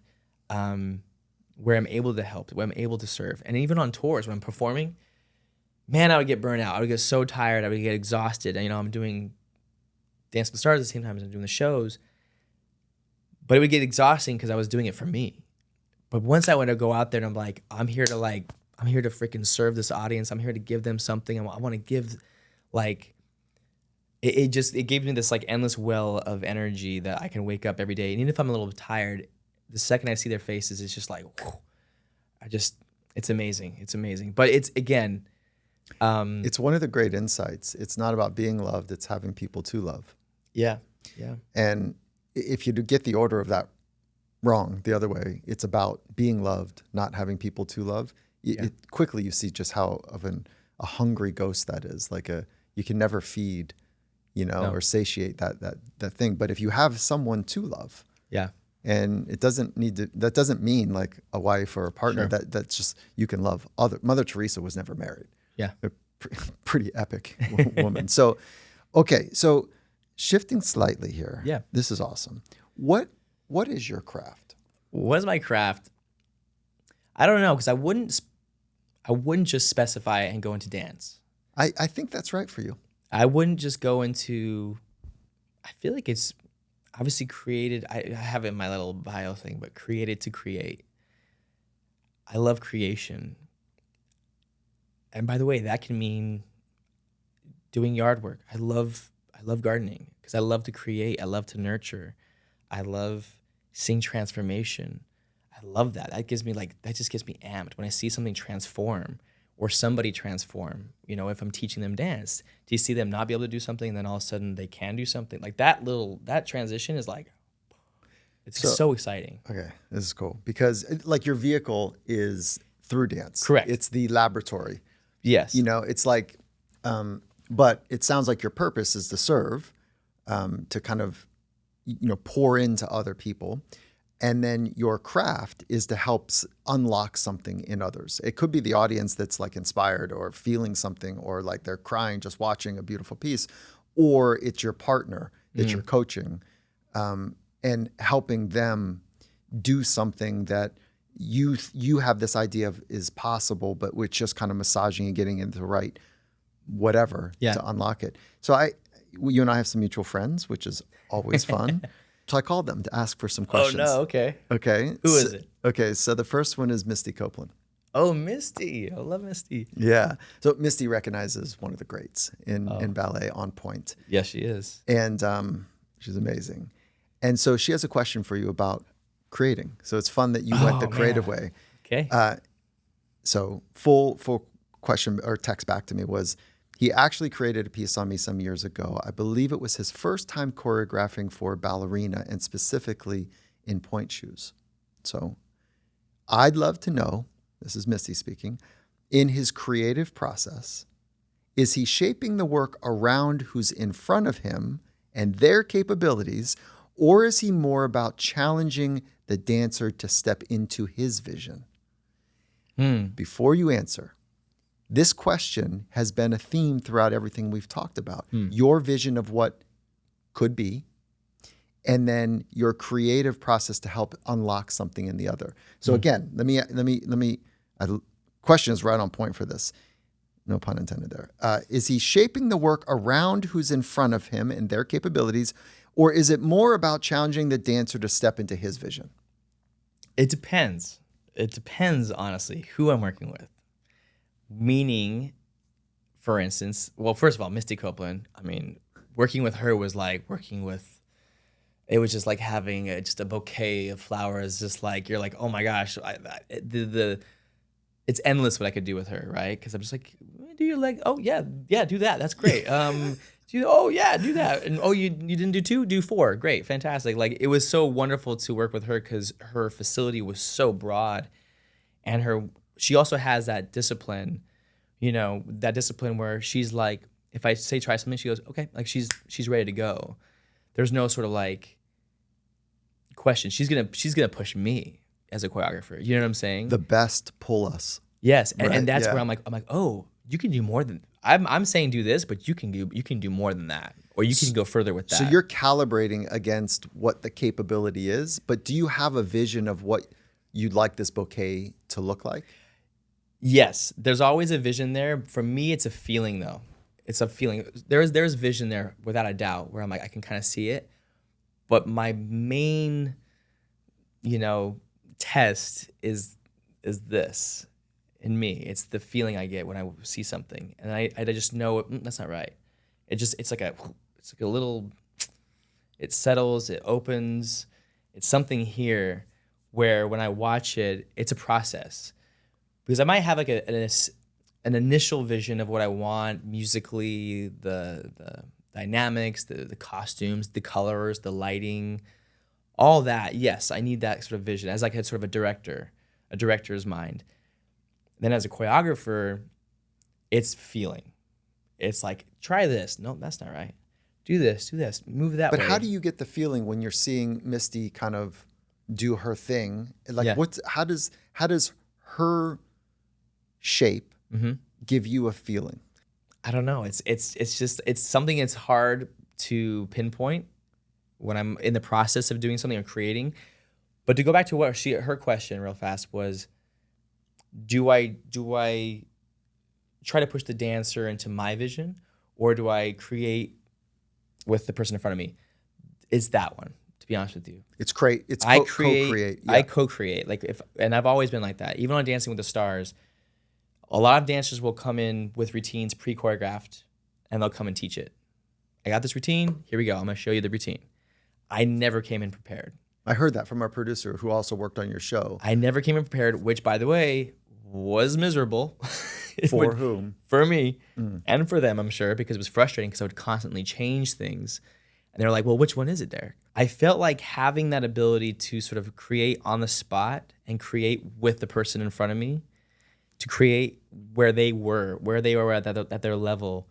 where I'm able to help, where I'm able to serve. And even on tours, when I'm performing, man, I would get burnt out. I would get so tired. I would get exhausted. And, I'm doing Dance with the Stars at the same time as I'm doing the shows. But it would get exhausting because I was doing it for me. But once I went to go out there and I'm like, I'm here to freaking serve this audience. I'm here to give them something. I want to give, like, it gave me this like endless well of energy that I can wake up every day. And even if I'm a little tired, the second I see their faces, it's just like, whew, it's amazing. It's amazing. But it's, again, it's one of the great insights. It's not about being loved. It's having people to love. Yeah. Yeah. And if you get the order of that wrong, the other way, it's about being loved, not having people to love. quickly you see just how of a hungry ghost that is. Like you can never feed, or satiate that thing. But if you have someone to love, Yeah. and it doesn't need to, that doesn't mean like a wife or a partner. Sure. That's just, you can love Mother Teresa was never married. Yeah. A pretty epic woman. So, okay. So shifting slightly here. Yeah. This is awesome. What is your craft? What's my craft? I don't know, because I wouldn't just specify and go into dance. I think that's right for you. I wouldn't just go into, I feel like it's obviously created. I have it in my little bio thing, but created to create. I love creation. And by the way, that can mean doing yard work. I love gardening because I love to create. I love to nurture. I love seeing transformation. I love that. That just gets me amped when I see something transform or somebody transform. If I'm teaching them dance, do you see them not be able to do something and then all of a sudden they can do something? Like that transition is like, it's so exciting. Okay, this is cool because like your vehicle is through dance. Correct. It's the laboratory. Yes. It's like, but it sounds like your purpose is to serve, to kind of, pour into other people. And then your craft is to help unlock something in others. It could be the audience that's like inspired or feeling something, or like they're crying just watching a beautiful piece, or it's your partner that you're coaching, and helping them do something that you have this idea of is possible, but with just kind of massaging and getting into the right whatever to unlock it. So you and I have some mutual friends, which is always fun. So I called them to ask for some questions. Oh no, okay. Okay. Who is it? Okay, so the first one is Misty Copeland. Oh, Misty. I love Misty. Yeah. So Misty recognizes one of the greats in ballet, on point. Yes, she is. And she's amazing. And so she has a question for you about creating. So it's fun that you went the creative way. Okay. So full question or text back to me was, he actually created a piece on me some years ago. I believe it was his first time choreographing for ballerina and specifically in pointe shoes. So I'd love to know, this is Misty speaking, in his creative process, is he shaping the work around who's in front of him and their capabilities, or is he more about challenging the dancer to step into his vision? Before you answer, this question has been a theme throughout everything we've talked about. Your vision of what could be, and then your creative process to help unlock something in the other. So again, let me. Question is right on point for this. No pun intended there. Is he shaping the work around who's in front of him and their capabilities, or is it more about challenging the dancer to step into his vision? It depends. It depends, honestly, who I'm working with. Meaning, for instance, well, first of all, Misty Copeland, I mean, working with her was like it was just like having just a bouquet of flowers, just like, you're like, oh my gosh, it's endless what I could do with her, right? Because I'm just like, do you like, oh yeah, do that, that's great. Do that. And you didn't do 2, do 4, great, fantastic. Like, it was so wonderful to work with her because her facility was so broad, and she also has that discipline, where she's like, if I say try something, she goes, okay, like she's ready to go. There's no sort of like question. She's gonna push me as a choreographer. You know what I'm saying? The best pull us. Yes, and that's where I'm like, oh, you can do more than I'm saying do this, but you can do more than that, or you can go further with that. So you're calibrating against what the capability is, but do you have a vision of what you'd like this bouquet to look like? Yes, there's always a vision there. For me, it's a feeling though. It's a feeling. There's vision there without a doubt, where I'm like, I can kind of see it. But my main, test is this in me. It's the feeling I get when I see something, and I just know that's not right. It's like a little. It settles. It opens. It's something here where when I watch it, it's a process. Because I might have like an initial vision of what I want musically, the dynamics, the costumes, the colors, the lighting, all that. Yes, I need that sort of vision as like a sort of a director's mind. Then as a choreographer, it's feeling. It's like, try this. No, that's not right. Do this, move that way. But how do you get the feeling when you're seeing Misty kind of do her thing? Like, Yeah. how does her shape give you a feeling? I don't know. It's something that's hard to pinpoint when I'm in the process of doing something or creating. But to go back to what her question real fast was, do I try to push the dancer into my vision, or do I create with the person in front of me? It's that one, to be honest with you. It's co-create. Yeah. I co-create. And I've always been like that. Even on Dancing with the Stars, a lot of dancers will come in with routines pre-choreographed, and they'll come and teach it. I got this routine. Here we go. I'm going to show you the routine. I never came in prepared. I heard that from our producer who also worked on your show. I never came in prepared, which, by the way, was miserable. For whom? For me and for them, I'm sure, because it was frustrating because I would constantly change things. And they were like, well, which one is it, Derek? I felt like having that ability to sort of create on the spot and create with the person in front of me, to create where they were at their level,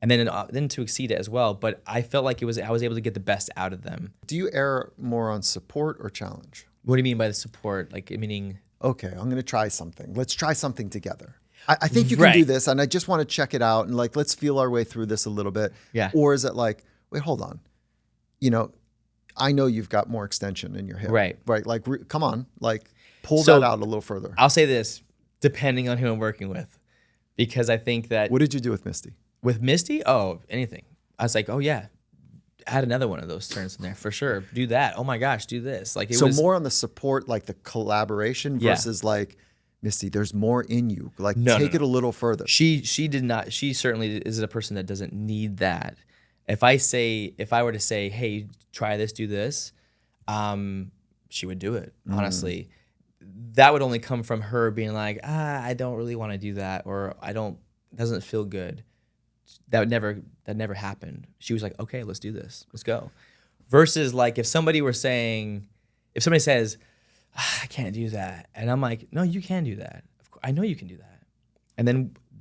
and then to exceed it as well. But I felt like I was able to get the best out of them. Do you err more on support or challenge? What do you mean by the support? Like, meaning... Okay, I'm going to try something. Let's try something together. I think you can do this, and I just want to check it out, and like, let's feel our way through this a little bit. Yeah. Or is it like, wait, hold on. I know you've got more extension in your hip. Right. Right. Like, come on, like, pull that out a little further. I'll say this, depending on who I'm working with, because I think that... What did you do with Misty? With Misty? Oh, anything. I was like, oh yeah, add another one of those turns in there for sure. Do that. Oh my gosh, do this. Like, it was more on the support, like the collaboration versus like, Misty, there's more in you. Like, take it a little further. She did not. She certainly is a person that doesn't need that. If I were to say, hey, try this, do this, she would do it. Honestly, that would only come from her being like, I don't really want to do that, or it doesn't feel good. That never happened. She was like, okay, let's do this. Let's go. Versus like if somebody says, I can't do that, and I'm like, no, you can do that. I know you can do that.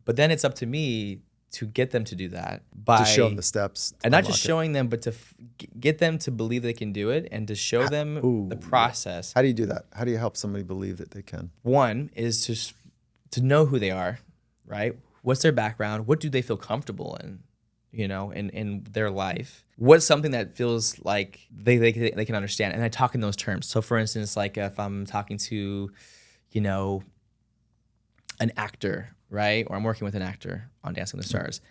But then it's up to me to get them to do that to show them the steps, and not just showing them, but to get them to believe they can do it, and to show them the process. How do you do that? How do you help somebody believe that they can? One is to know who they are, right? What's their background? What do they feel comfortable in, in their life? What's something that feels like they can understand? And I talk in those terms. So for instance, like if I'm talking to, an actor, right? Or I'm working with an actor on Dancing with the Stars.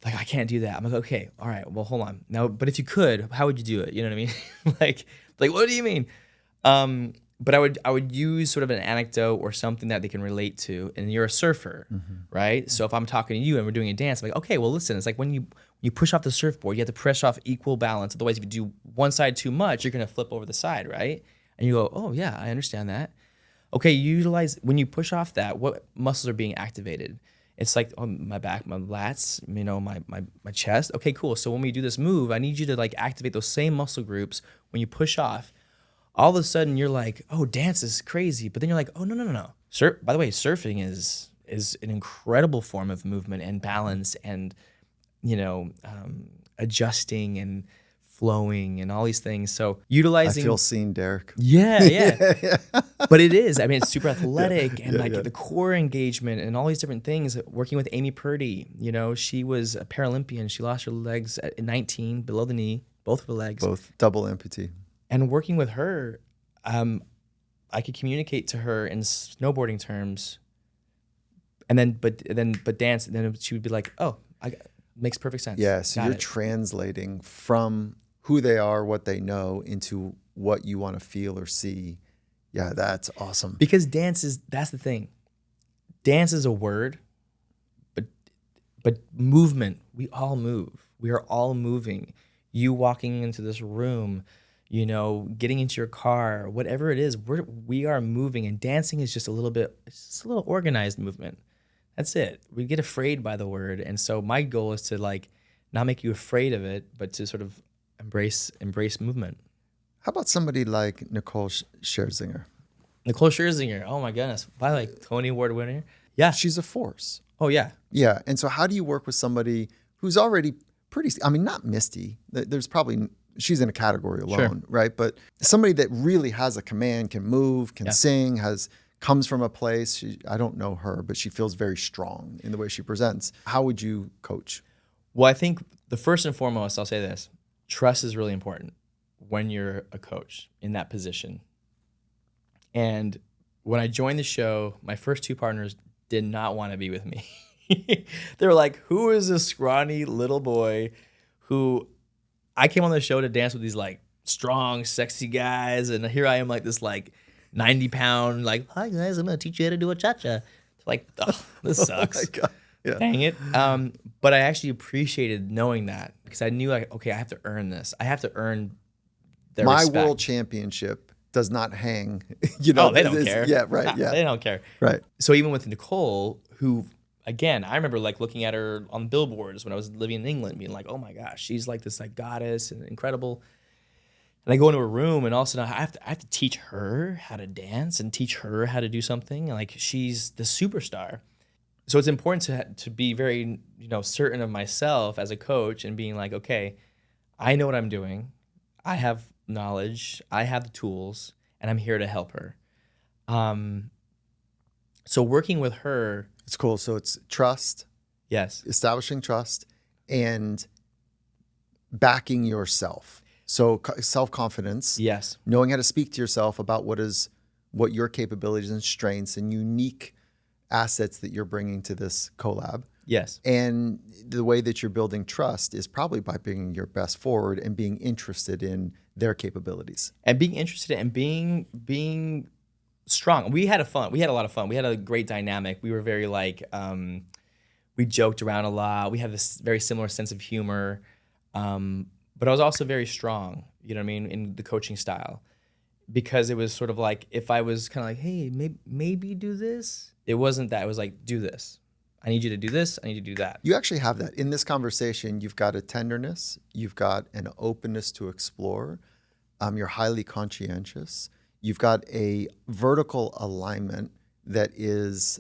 Like, I can't do that. I'm like, okay, all right, well, hold on. Now, but if you could, how would you do it? You know what I mean? like, what do you mean? But I would use sort of an anecdote or something that they can relate to. And you're a surfer, right? So if I'm talking to you and we're doing a dance, I'm like, okay, well, listen, it's like when you push off the surfboard, you have to press off equal balance. Otherwise, if you do one side too much, you're going to flip over the side, right? And you go, oh, yeah, I understand that. Okay, when you push off that, what muscles are being activated? It's like my back, my lats, my chest. Okay, cool. So when we do this move, I need you to like activate those same muscle groups when you push off. All of a sudden you're like, oh, dance is crazy. But then you're like, oh, no. By the way, surfing is an incredible form of movement and balance and, adjusting and flowing and all these things. So utilizing... I feel seen, Derek. Yeah. But it is. I mean, it's super athletic and the core engagement and all these different things. Working with Amy Purdy, she was a Paralympian. She lost her legs at 19, below the knee, both of her legs. Both, double amputee. And working with her, I could communicate to her in snowboarding terms, and then dance. And then she would be like, "Oh, makes perfect sense." Yeah. So you're translating from who they are, what they know, into what you want to feel or see. Yeah, that's awesome. Because that's the thing. Dance is a word, but movement. We all move. We are all moving. You walking into this room, getting into your car, whatever it is, we are moving, and dancing is just a little organized movement. That's it. We get afraid by the word. And so my goal is to like not make you afraid of it, but to sort of embrace movement. How about somebody like Nicole Scherzinger? Nicole Scherzinger. Oh my goodness. By like Tony Award winner. Yeah. She's a force. Oh yeah. Yeah. And so how do you work with somebody who's already pretty, I mean, not Misty. There's probably, she's in a category alone, right? But somebody that really has a command, can move, can sing, comes from a place. I don't know her, but she feels very strong in the way she presents. How would you coach? Well, I think the first and foremost, I'll say this, trust is really important when you're a coach in that position. And when I joined the show, my first two partners did not want to be with me. They were like, who is this scrawny little boy who I came on the show to dance with these like strong, sexy guys. And here I am like this like 90-pound, like, hi guys, I'm going to teach you how to do a cha-cha. Like, oh, this sucks. Oh my God. Yeah. Dang it. But I actually appreciated knowing that because I knew like, okay, I have to earn this. I have to earn their respect. My world championship does not hang, you know. Oh, they don't care. Yeah, right. Yeah. They don't care. Right. So even with Nicole, who, again, I remember like looking at her on billboards when I was living in England, being like, oh my gosh, she's like this like goddess and incredible. And I go into a room and all of a sudden I have to teach her how to dance and teach her how to do something. Like she's the superstar. So it's important to be very, certain of myself as a coach and being like, okay, I know what I'm doing. I have knowledge. I have the tools, and I'm here to help her. So working with her, it's cool. So it's trust. Yes. Establishing trust and backing yourself. So self-confidence. Yes. Knowing how to speak to yourself about what your capabilities and strengths and unique assets that you're bringing to this collab. Yes. And the way that you're building trust is probably by bringing your best forward and being interested in their capabilities. And being interested and being strong. We had a lot of fun. We had a great dynamic. We were very like, we joked around a lot. We had this very similar sense of humor. But I was also very strong, you know what I mean, in the coaching style. Because it was sort of like, if I was kind of like, hey, maybe do this. It wasn't that. It was like, do this. I need you to do this. I need you to do that. You actually have that. In this conversation, you've got a tenderness. You've got an openness to explore. You're highly conscientious. You've got a vertical alignment that is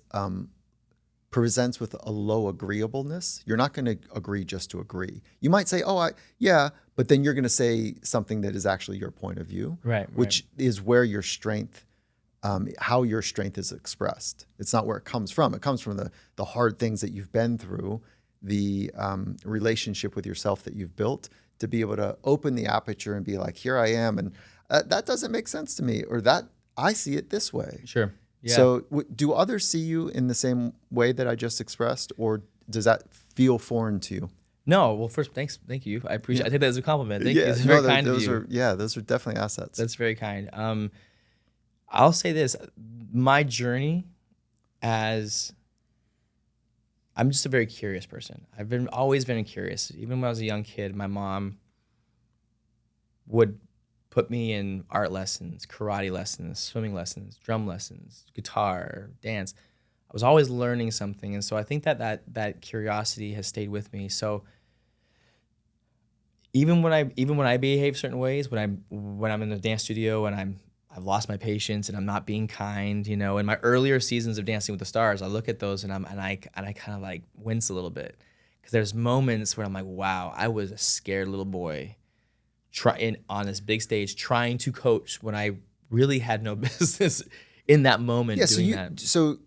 presents with a low agreeableness. You're not going to agree just to agree. You might say, but then you're going to say something that is actually your point of view, right? Which is where your strength, how your strength is expressed. It's not where it comes from. It comes from the hard things that you've been through, the relationship with yourself that you've built to be able to open the aperture and be like, here I am. And that doesn't make sense to me, or that I see it this way. Sure. Yeah. So do others see you in the same way that I just expressed, or does that feel foreign to you? No. Well, first, thank you. I appreciate. I take that as a compliment. Thank you. It's very kind of you. Those are definitely assets. That's very kind. I'll say this: my journey, I'm just a very curious person. I've always been curious. Even when I was a young kid, my mom would put me in art lessons, karate lessons, swimming lessons, drum lessons, guitar, dance. I was always learning something, and so I think that curiosity has stayed with me. So even when I behave certain ways, when I'm in the dance studio and I've lost my patience and I'm not being kind, in my earlier seasons of Dancing with the Stars, I look at those and I kind of like wince a little bit, because there's moments where I'm like, wow, I was a scared little boy on this big stage trying to coach when I really had no business in that moment doing that. So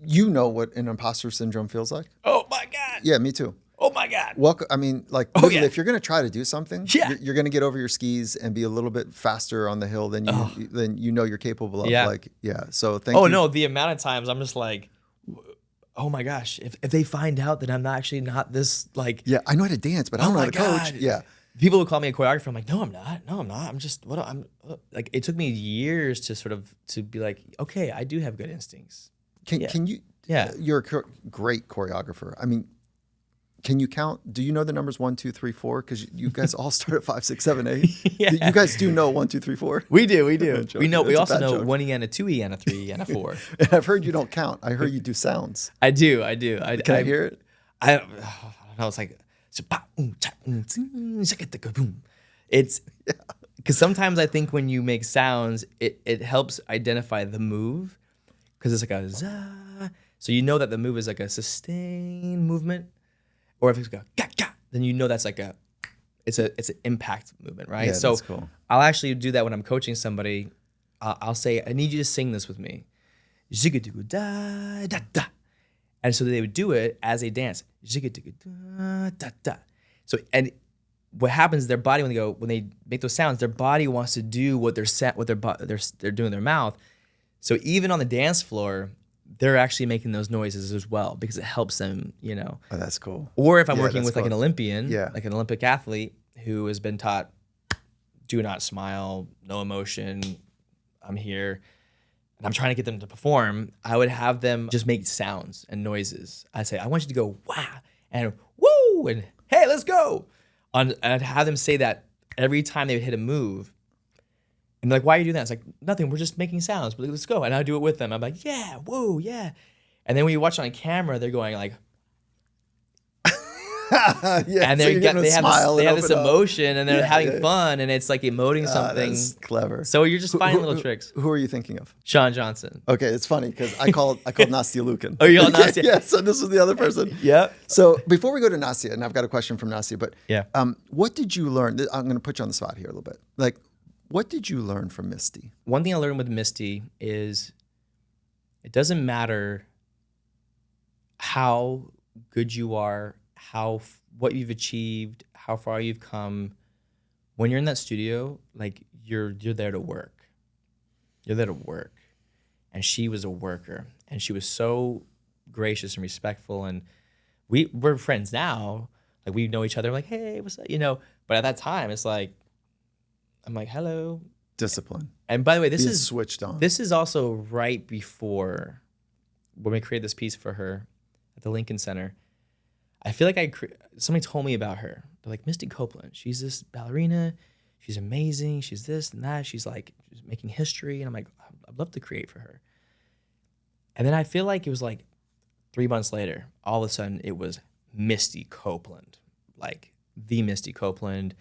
you know what an imposter syndrome feels like? Oh my God. Yeah, me too. Oh my God. Welcome. I mean, like, if you're going to try to do something, you're going to get over your skis and be a little bit faster on the hill than you're capable of. Yeah. So thank you. Oh no, the amount of times I'm just like, oh my gosh, if they find out that I'm actually not this like. Yeah, I know how to dance, but I don't know how to coach. Yeah. People would call me a choreographer. I'm like, no, I'm not. I'm just I'm like. It took me years to be like, okay, I do have good instincts. Can you? Yeah, you're a great choreographer. I mean, can you count? Do you know the numbers 1, 2, 3, 4? Because you guys all start at 5, 6, 7, 8. Yeah. You guys do know 1, 2, 3, 4. We do. We know. We also know 1 E and a 2 E and a 3 E and a 4. And I've heard you don't count. I heard you do sounds. I do. Can I hear it? I don't know. It's like. It's Because sometimes I think when you make sounds, it helps identify the move, because it's like a za. So you know that the move is like a sustained movement, or if it's like a ga ga, then you know that's like it's an impact movement, right? Yeah, So that's cool. I'll actually do that when I'm coaching somebody. I'll say, I need you to sing this with me, zigga da da da, and so they would do it as they dance, zigga da da da. So and what happens is their body when they make those sounds, their body wants to do what they're doing in their mouth. So even on the dance floor, they're actually making those noises as well because it helps them, Oh, that's cool. Or if I'm Yeah, working that's with like cool. an Olympian, Yeah. like an Olympic athlete who has been taught, do not smile, no emotion, I'm here, and I'm trying to get them to perform, I would have them just make sounds and noises. I'd say, I want you to go, wow, and woo, and hey, let's go. I'd have them say that every time they would hit a move. And they're like, why are you doing that? It's like, nothing, we're just making sounds, but let's go. And I do it with them. I'm like, yeah, whoa, yeah. And then when you watch it on camera, they're going like, Yeah, and so you're getting them they to have smile this, and this open up. emotion, and they're Yeah, having yeah. fun, and it's like emoting something. That's clever. So you're just finding little tricks. Who are you thinking of? Sean Johnson. Okay, it's funny because I called Nastya Lukin. Oh, you called Okay, Nastya? Yeah, so this was the other person. Yep. So before we go to Nastya, and I've got a question from Nastya, but Yeah. what did you learn? I'm going to put you on the spot here a little bit. Like, what did you learn from Misty? One thing I learned with Misty is it doesn't matter how good you are, what you've achieved, how far you've come. When you're in that studio, like you're there to work. You're there to work. And she was a worker, and she was so gracious and respectful, and we're friends now. Like we know each other, like, hey, what's up? But at that time it's like I'm like, hello. Discipline. And by the way, Being switched on. This is also right before when we created this piece for her at the Lincoln Center. I feel like somebody told me about her. They're like, Misty Copeland, she's this ballerina. She's amazing. She's this and that. She's making history. And I'm like, I'd love to create for her. And then I feel like it was like 3 months later, all of a sudden it was Misty Copeland, like the Misty Copeland,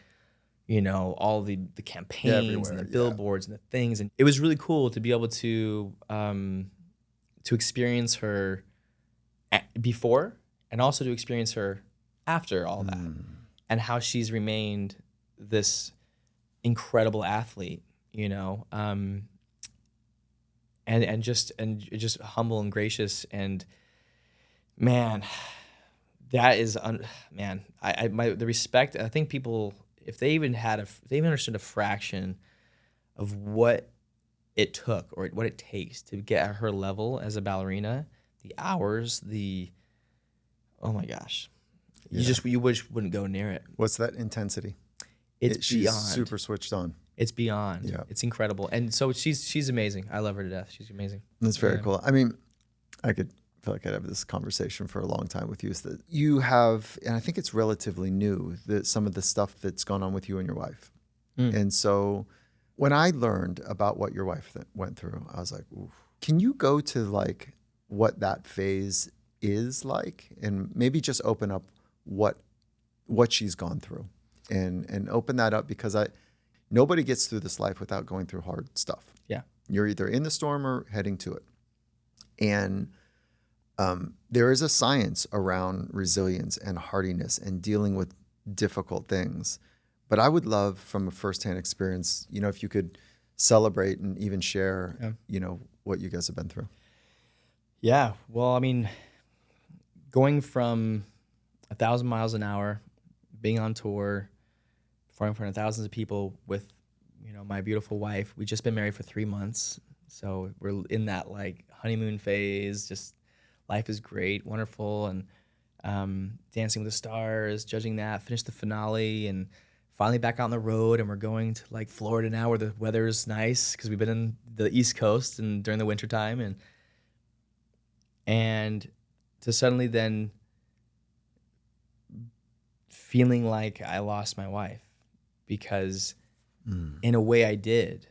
all the campaigns and the billboards and the things. And it was really cool to be able to experience her before and also to experience her after all that, and how she's remained this incredible athlete, and just humble and gracious. And man, that is the respect. I think people, if they even understood a fraction of what it took or what it takes to get at her level as a ballerina, the hours, oh my gosh, you wouldn't go near it. What's that intensity? She's beyond. Super switched on. It's beyond. Yeah. It's incredible. And so she's amazing. I love her to death. She's amazing. That's very cool. I mean, I feel like I'd have this conversation for a long time with you. Is that you have, and I think it's relatively new, that some of the stuff that's gone on with you and your wife. And so when I learned about what your wife went through, I was like, oof. Can you go to like what that phase is like, and maybe just open up what she's gone through, and open that up, because nobody gets through this life without going through hard stuff. Yeah. You're either in the storm or heading to it. And there is a science around resilience and hardiness and dealing with difficult things. But I would love, from a firsthand experience, if you could celebrate and even share, what you guys have been through. Yeah. Well, I mean, going from 1,000 miles an hour, being on tour, performing in front of thousands of people with, my beautiful wife. We've just been married for 3 months. So we're in that like honeymoon phase. Just life is great, wonderful. And Dancing with the Stars, judging that, finished the finale, and finally back out on the road. And we're going to like Florida now, where the weather is nice, because we've been in the East Coast and during the winter time. And to suddenly then feeling like I lost my wife, because in a way I did.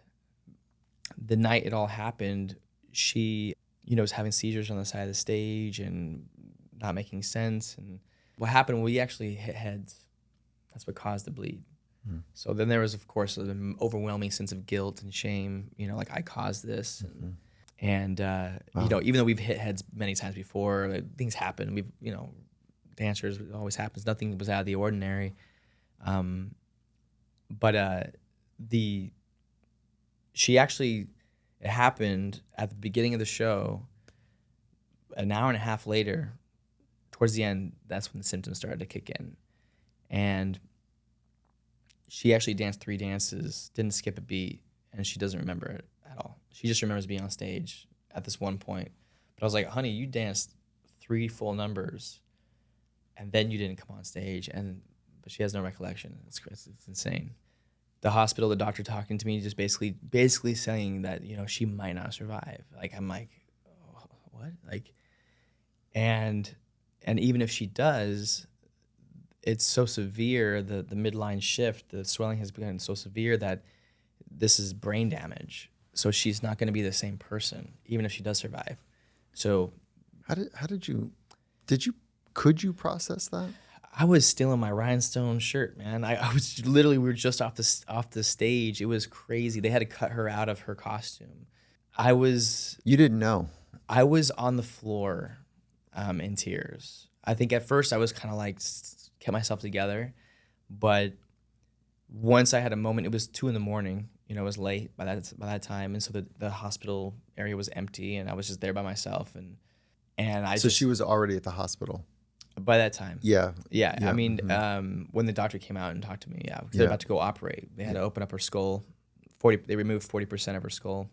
The night it all happened, she, was having seizures on the side of the stage and not making sense. And what happened, we actually hit heads. That's what caused the bleed. So then there was, of course, an overwhelming sense of guilt and shame, like I caused this. And even though we've hit heads many times before, like, things happen. Dancers, it always happens. Nothing was out of the ordinary. But it happened at the beginning of the show. An hour and a half later, towards the end, that's when the symptoms started to kick in. And she actually danced 3 dances, didn't skip a beat, and she doesn't remember it at all. She just remembers being on stage at this one point. But I was like, honey, you danced 3 full numbers, and then you didn't come on stage. But she has no recollection. It's insane. The hospital, the doctor talking to me, just basically saying that, she might not survive. Like, I'm like, oh, what? Like, and even if she does, it's so severe, the midline shift, the swelling has become so severe that this is brain damage. So she's not going to be the same person, even if she does survive. So could you process that? I was still in my rhinestone shirt, man. I was literally, we were just off the stage. It was crazy. They had to cut her out of her costume. You didn't know. I was on the floor in tears. I think at first I was kind of like, kept myself together. But once I had a moment, it was 2 a.m. It was late by that time. And so the hospital area was empty and I was just there by myself. So she was already at the hospital by that time. Yeah. I mean, when the doctor came out and talked to me, because they're about to go operate, they had to open up her skull. They removed 40% of her skull.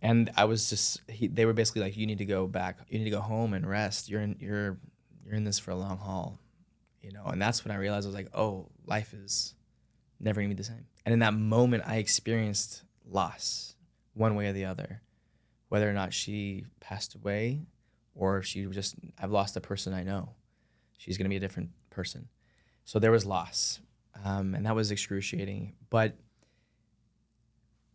And I was they were basically like, you need to go back. You need to go home and rest. You're in this for a long haul, And that's when I realized, I was like, oh, life is never gonna be the same. And in that moment, I experienced loss, one way or the other, whether or not she passed away, or if I've lost a person I know. She's gonna be a different person. So there was loss, and that was excruciating. But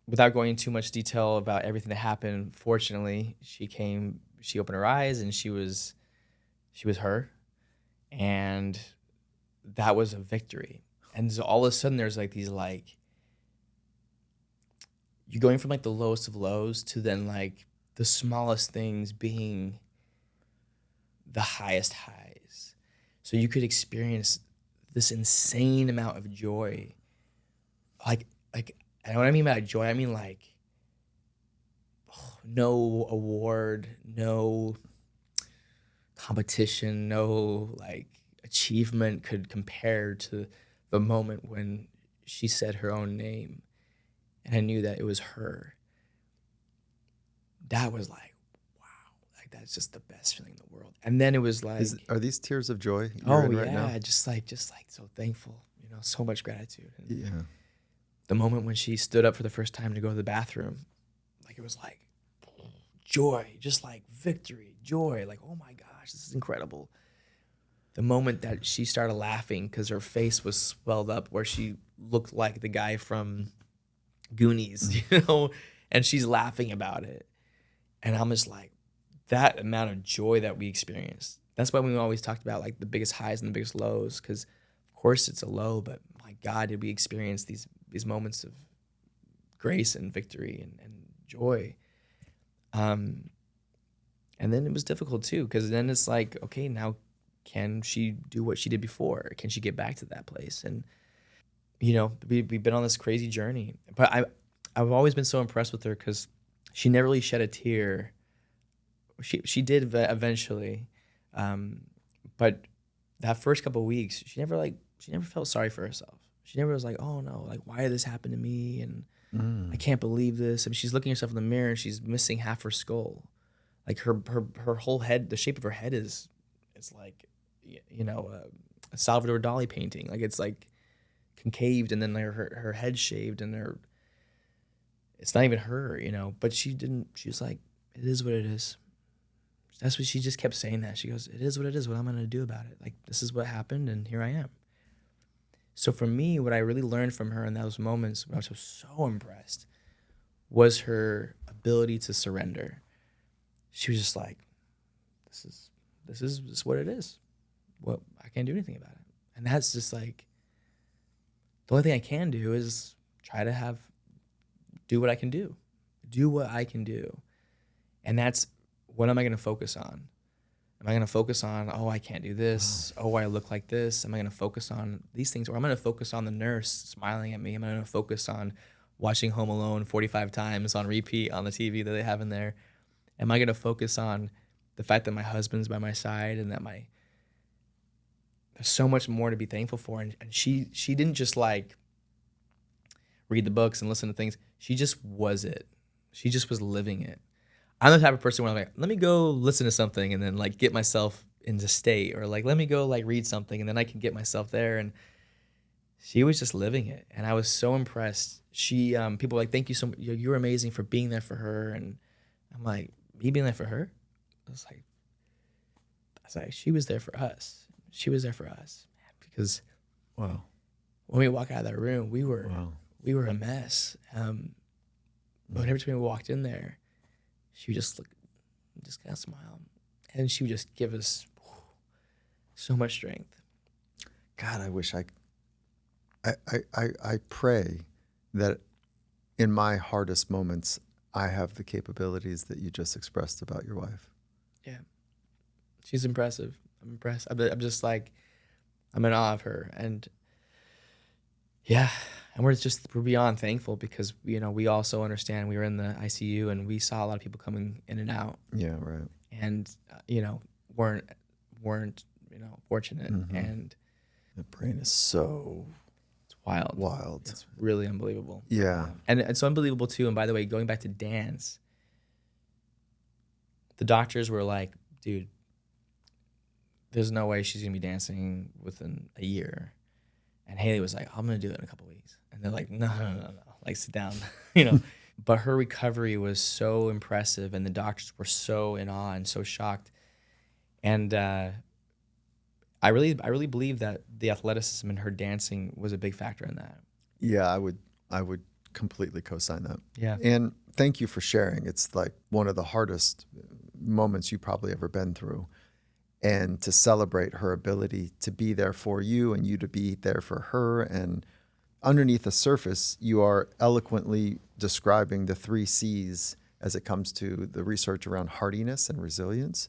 without going into too much detail about everything that happened, fortunately, she opened her eyes and she was her. And that was a victory. And so all of a sudden there's like these, like, you're going from like the lowest of lows to then like the smallest things being the highest highs. So you could experience this insane amount of joy. And what I mean by joy, I mean like, no award, no competition, no like achievement could compare to the moment when she said her own name and I knew that it was her. That was like, wow, like that's just the best feeling in the world. And then it was like, are these tears of joy you're in right now? just like so thankful, so much gratitude. And yeah. the moment when she stood up for the first time to go to the bathroom, like it was like joy, just like victory, joy, like, oh my gosh, this is incredible. The moment that she started laughing because her face was swelled up where she looked like the guy from Goonies, and she's laughing about it. And I'm just like, that amount of joy that we experienced. That's why we always talked about like the biggest highs and the biggest lows, because of course it's a low, but my God, did we experience these moments of grace and victory and joy. And then it was difficult too, because then it's like, okay, now can she do what she did before? Can she get back to that place? And, we've been on this crazy journey. But I've always been so impressed with her because she never really shed a tear. She did eventually. But that first couple of weeks, she never felt sorry for herself. She never was like, oh no, like, why did this happen to me? And I can't believe this. I mean, she's looking at herself in the mirror and she's missing half her skull. Like her whole head, the shape of her head is like, a Salvador Dali painting. Like it's like concaved and then her head shaved and it's not even her, but she was like, it is what it is. That's what she just kept saying that. She goes, it is what it is, what I'm going to do about it. Like, this is what happened and here I am. So for me, what I really learned from her in those moments, when I was so impressed, was her ability to surrender. She was just like, this is what it is. Well, I can't do anything about it. And that's just like, the only thing I can do is try to do what I can do. Do what I can do. And that's, what am I going to focus on? Am I going to focus on, oh, I can't do this. Oh, I look like this. Am I going to focus on these things? Or am I going to focus on the nurse smiling at me? Am I going to focus on watching Home Alone 45 times on repeat on the TV that they have in there? Am I going to focus on the fact that my husband's by my side and that there's so much more to be thankful for? And she didn't just like read the books and listen to things. She just was it. She just was living it. I'm the type of person where I'm like, let me go listen to something and then like get myself into state, or like, let me go like read something and then I can get myself there. And she was just living it. And I was so impressed. People were like, thank you so much. You're amazing for being there for her. And I'm like, me being there for her? I was like, she was there for us. She was there for us. Because Wow. when we walk out of that room, we were a mess. But every time we walked in there, she would just kind of smile. And she would just give us so much strength. God, I wish I pray that in my hardest moments, I have the capabilities that you just expressed about your wife. Yeah. She's impressive. I'm impressed. I'm just like, I'm in awe of her. And yeah, and we're beyond thankful because, we also understand we were in the ICU and we saw a lot of people coming in and out. Yeah, right. And, weren't fortunate. Mm-hmm. And the brain is so wild. It's really unbelievable. Yeah. And it's unbelievable too. And by the way, going back to dance, the doctors were like, dude, there's no way she's going to be dancing within a year. And Haley was like, I'm going to do it in a couple of weeks. And they're like, no. Like, sit down, But her recovery was so impressive and the doctors were so in awe and so shocked. And I really believe that the athleticism in her dancing was a big factor in that. Yeah, I would completely co-sign that. Yeah. And thank you for sharing. It's like one of the hardest moments you probably ever been through. And to celebrate her ability to be there for you and you to be there for her. And underneath the surface, you are eloquently describing the 3 C's as it comes to the research around hardiness and resilience.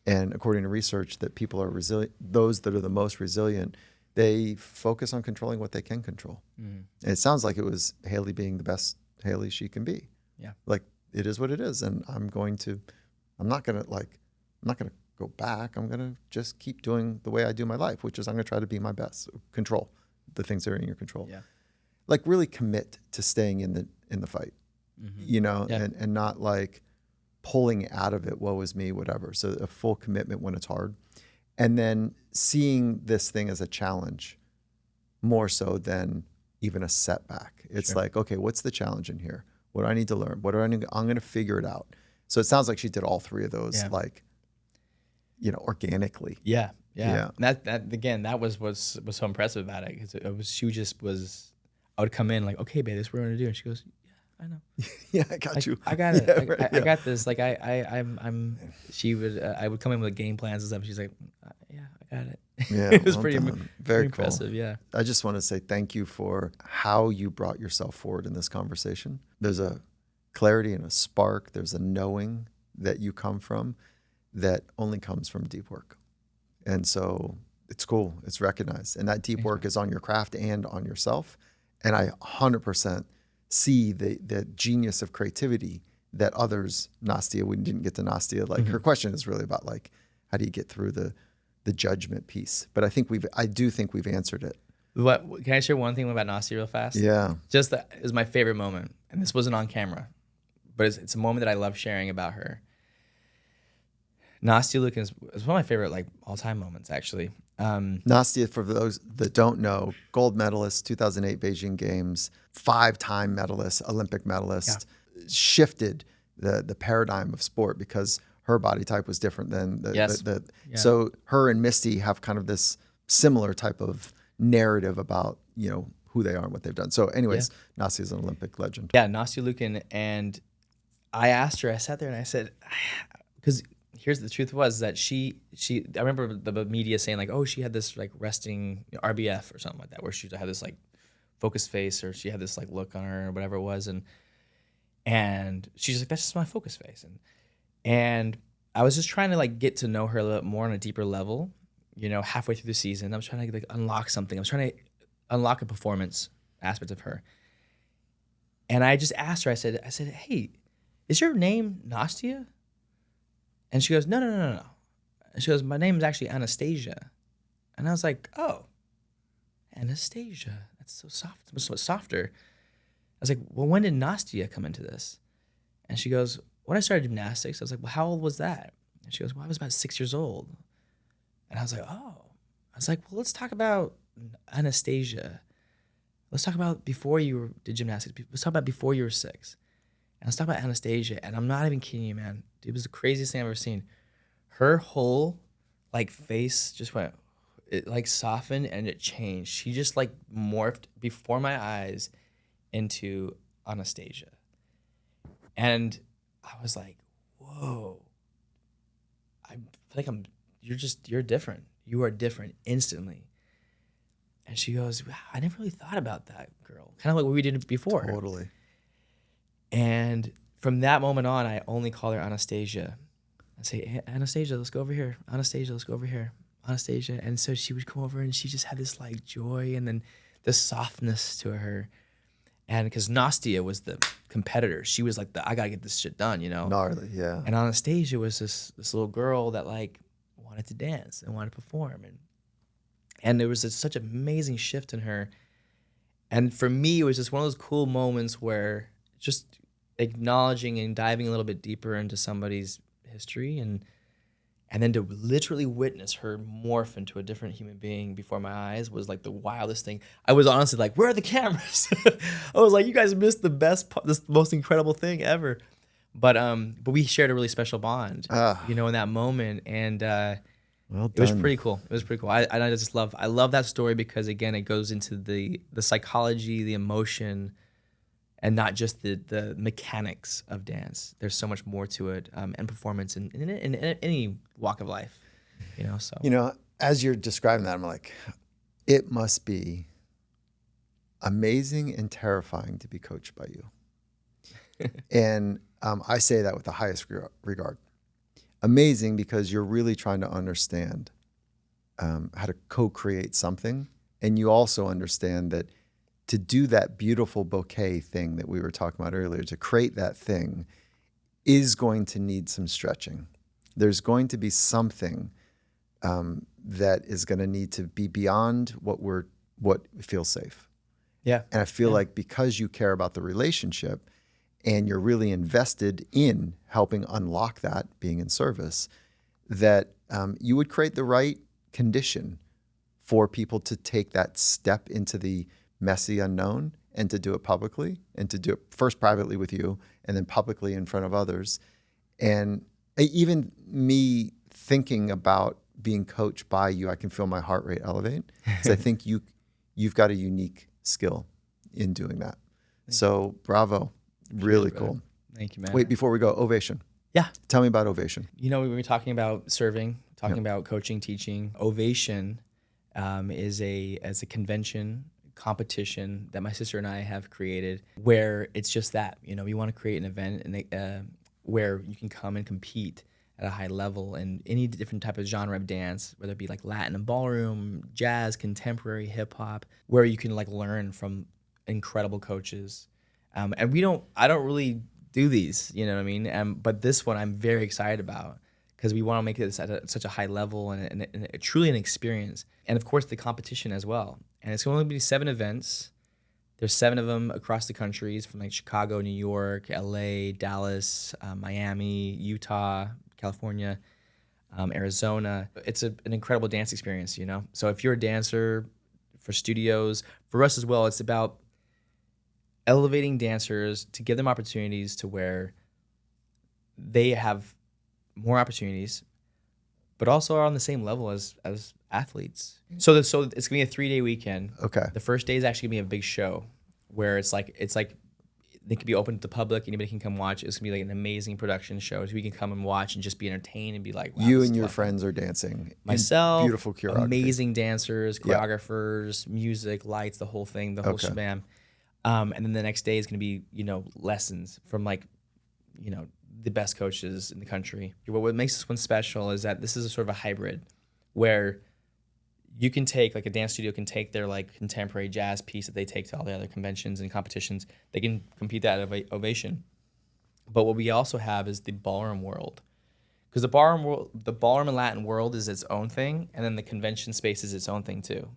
And according to research, that people are resilient, those that are the most resilient, they focus on controlling what they can control. Mm. And it sounds like it was Haley being the best Haley she can be. Yeah. Like, it is what it is. And I'm not going to go back. I'm going to just keep doing the way I do my life, which is I'm going to try to be my best. Control the things that are in your control. Yeah. Like, really commit to staying in the fight, Yeah. and not like pulling out of it, woe is me, whatever. So a full commitment when it's hard. And then seeing this thing as a challenge more so than even a setback. It's like, okay, what's the challenge in here? What do I need to learn? I'm going to figure it out. So it sounds like she did all 3 of those, organically. Yeah. And that again, that was what's so impressive about it. Because she just was, I would come in like, okay, babe, this is what we're going to do. And she goes, I know. Yeah, I got you. I got it. Yeah, I got this. Like I would come in with game plans and stuff. She's like, yeah, I got it. Yeah, it was well pretty done. Very cool. impressive. Yeah. I just want to say thank you for how you brought yourself forward in this conversation. There's a clarity and a spark. There's a knowing that you come from that only comes from deep work. And so it's cool. It's recognized. And that deep work is on your craft and on yourself. And I 100% see the genius of creativity that others, Nastia, we didn't get to Nastia, like her question is really about like, how do you get through the judgment piece? But I do think we've answered it. What, can I share one thing about Nastia real fast? Yeah. Just that is my favorite moment. And this wasn't on camera, but it's a moment that I love sharing about her. Nastia Lukin is one of my favorite like all-time moments, actually. Nastia, for those that don't know, gold medalist, 2008 Beijing Games, 5-time medalist, Olympic medalist, shifted the paradigm of sport because her body type was different than So her and Misty have kind of this similar type of narrative about, who they are and what they've done. So anyways, Nastia is an Olympic legend. Yeah, Nastia Lukin. And I asked her, I sat there and I said, because here's the truth was that she I remember the media saying like, oh, she had this like resting RBF or something like that, where she had this like focus face, or she had this like look on her or whatever it was, and she's like, that's just my focus face, and I was just trying to like get to know her a little bit more on a deeper level, halfway through the season. I was trying to like unlock something. I was trying to unlock a performance aspect of her, and I just asked her. I said, hey, is your name Nastia? And she goes, no, no, no, no, no. And she goes, my name is actually Anastasia. And I was like, oh, Anastasia. That's so soft, so much softer. I was like, well, when did Nastia come into this? And she goes, when I started gymnastics. I was like, well, how old was that? And she goes, well, I was about 6 years old. And I was like, oh. I was like, well, let's talk about Anastasia. Let's talk about before you did gymnastics. Let's talk about before you were 6. And let's talk about Anastasia. And I'm not even kidding you, man. It was the craziest thing I've ever seen. Her whole like face just went, it like softened and it changed. She just like morphed before my eyes into Anastasia. And I was like, whoa. I feel like you're different. You are different instantly. And she goes, wow, I never really thought about that girl. Kind of like what we did before. Totally. And from that moment on, I only call her Anastasia. I say, hey, Anastasia, let's go over here. Anastasia, let's go over here. Anastasia. And so she would come over and she just had this like joy and then this softness to her. And because Nastia was the competitor, she was like I gotta get this shit done, Gnarly, yeah. And Anastasia was this little girl that like wanted to dance and wanted to perform. And there was such an amazing shift in her. And for me, it was just one of those cool moments where just acknowledging and diving a little bit deeper into somebody's history and then to literally witness her morph into a different human being before my eyes was like the wildest thing. I was honestly like, where are the cameras? I was like, you guys missed the best, this most incredible thing ever. But we shared a really special bond, in that moment. And well done. It was pretty cool. It was pretty cool. I love that story because again, it goes into the psychology, the emotion, and not just the mechanics of dance. There's so much more to it, and performance in any walk of life, So as you're describing that, I'm like, it must be amazing and terrifying to be coached by you. And I say that with the highest regard. Amazing because you're really trying to understand how to co-create something, and you also understand that to do that beautiful bouquet thing that we were talking about earlier, to create that thing is going to need some stretching. There's going to be something that is going to need to be beyond what feels safe. Yeah. And I feel like because you care about the relationship and you're really invested in helping unlock that, being in service, that you would create the right condition for people to take that step into the messy unknown and to do it publicly and to do it first privately with you and then publicly in front of others. And even me thinking about being coached by you, I can feel my heart rate elevate because I think you've got a unique skill in doing that. So bravo. Really cool. Thank you, man. Wait, before we go, Ovation. Yeah. Tell me about Ovation. We were talking about serving, about coaching, teaching. Ovation is a convention competition that my sister and I have created where it's just that, we want to create an event and where you can come and compete at a high level in any different type of genre of dance, whether it be like Latin and ballroom, jazz, contemporary, hip hop, where you can like learn from incredible coaches. And I don't really do these, you know what I mean? But this one I'm very excited about because we want to make this at such a high level and truly an experience. And of course the competition as well. And it's going to be 7 events. There's 7 of them across the countries from like Chicago, New York, LA, Dallas, Miami, Utah, California, Arizona. It's an incredible dance experience, So if you're a dancer, for studios, for us as well, it's about elevating dancers to give them opportunities to where they have more opportunities, but also are on the same level as athletes. So it's gonna be a 3-day weekend. Okay. The first day is actually gonna be a big show where it's like They could be open to the public. Anybody can come watch. It's gonna be like an amazing production show. So we can come and watch and just be entertained and be like, wow, you and your friends are dancing. Myself, beautiful choreography. amazing dancers, choreographers, music, lights, the whole thing, the whole shabam. And then the next day is gonna be, lessons from the best coaches in the country. What makes this one special is that this is a sort of a hybrid where you can take, like a dance studio can take their like contemporary jazz piece that they take to all the other conventions and competitions. They can compete that at Ovation. But what we also have is the ballroom world. Because the ballroom and Latin world is its own thing, and then the convention space is its own thing too.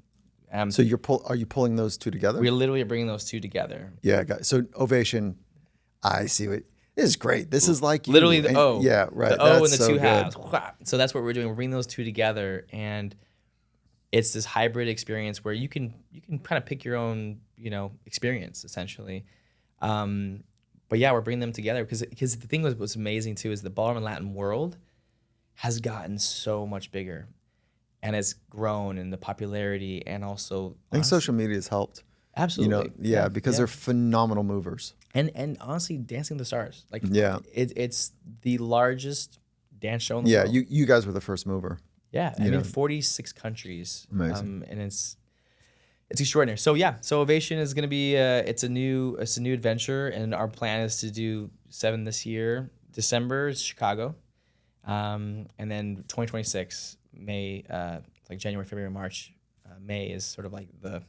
So are you pulling those two together? We're literally bringing those two together. Yeah, guys. So Ovation, I see what. This is great. This is like literally the O. Yeah, right. The O and the so two good. halves. So that's what we're doing. We're bringing those two together, and it's this hybrid experience where you can kind of pick your own, experience essentially. But yeah, we're bringing them together because the thing what's amazing too is the ballroom and Latin world has gotten so much bigger, and it's grown in the popularity and also. I think social media has helped. Absolutely. Because they're phenomenal movers. And honestly, Dancing with the Stars, it's the largest dance show in the world. Yeah, you guys were the first mover. Yeah, I mean 46 countries. Amazing. And it's extraordinary. So Ovation is going to be it's a new adventure, and our plan is to do 7 this year. December is Chicago, and then 2026 May, like January, February, March. May is sort of like the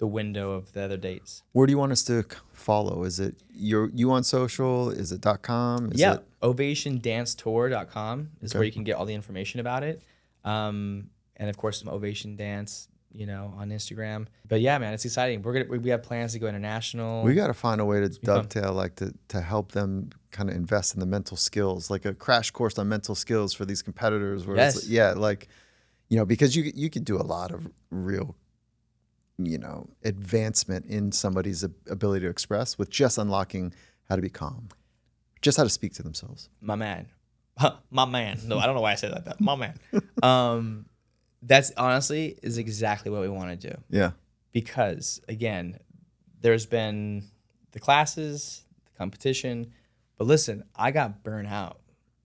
window of the other dates. Where do you want us to follow? Is it you on social? Is it .com? OvationDanceTour.com is where you can get all the information about it. And of course some Ovation Dance, on Instagram. But yeah, man, it's exciting. We have plans to go international. We got to find a way to dovetail, to help them kind of invest in the mental skills, like a crash course on mental skills for these competitors. Where yes. Because you could do a lot of real, advancement in somebody's ability to express with just unlocking how to be calm, just how to speak to themselves. My man. My man. No, I don't know why I said it like that. My man. That's honestly is exactly what we want to do. Yeah. Because again, there's been the classes, the competition, but listen, I got burnt out.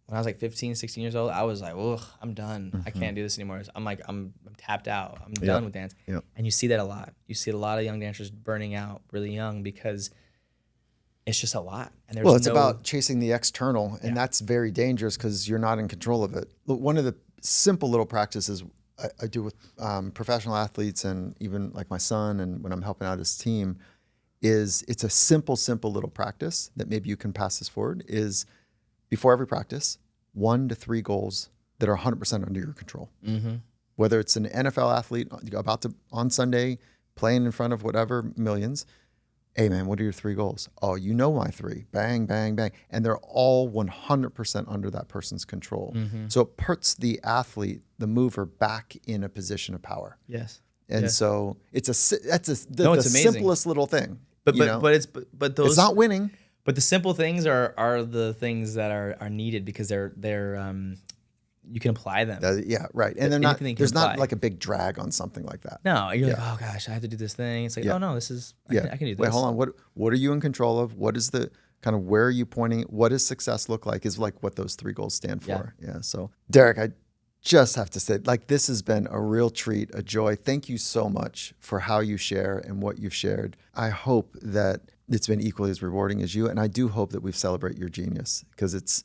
When I was like 15, 16 years old, I was like, ugh, I'm done. Mm-hmm. I can't do this anymore. I'm tapped out. I'm done with dance. Yep. And you see that a lot. You see a lot of young dancers burning out really young because it's just a lot. And it's about chasing the external, and that's very dangerous because you're not in control of it. Look, one of the simple little practices I do with professional athletes and even like my son and when I'm helping out his team is it's a simple little practice that maybe you can pass this forward is before every practice, 1 to 3 goals that are 100% under your control. Mm-hmm. Whether it's an NFL athlete about to, on Sunday, playing in front of whatever millions, hey man, what are your 3 goals? Oh, my 3, bang, bang, bang. And they're all 100% under that person's control. Mm-hmm. So it puts the athlete, the mover, back in a position of power. Yes. And so it's the simplest little thing. But those, it's not winning. But the simple things are the things that are needed because they're you can apply them. Right. And there's not like a big drag on something like that. No, you're like, oh gosh, I have to do this thing. It's like, oh no, this is I can do this. Wait, hold on. What are you in control of? What is the kind of where are you pointing? What does success look like? Is like what those 3 goals stand for. Yeah. So Derek, I just have to say, this has been a real treat, a joy. Thank you so much for how you share and what you've shared. I hope that it's been equally as rewarding as you. And I do hope that we celebrate your genius because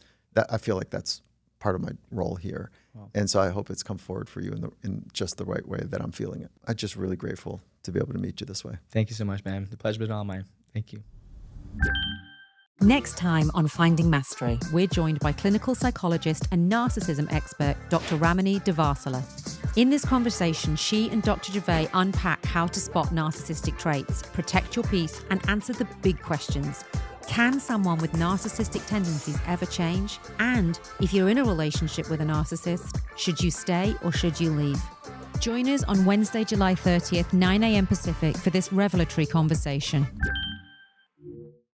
I feel like that's part of my role here. Wow. And so I hope it's come forward for you in just the right way that I'm feeling it. I'm just really grateful to be able to meet you this way. Thank you so much, man. The pleasure's been all mine. Thank you. Next time on Finding Mastery, we're joined by clinical psychologist and narcissism expert, Dr. Ramani Devasala. In this conversation, she and Dr. Gervais unpack how to spot narcissistic traits, protect your peace, and answer the big questions. Can someone with narcissistic tendencies ever change? And if you're in a relationship with a narcissist, should you stay or should you leave? Join us on Wednesday, July 30th, 9 a.m. Pacific for this revelatory conversation.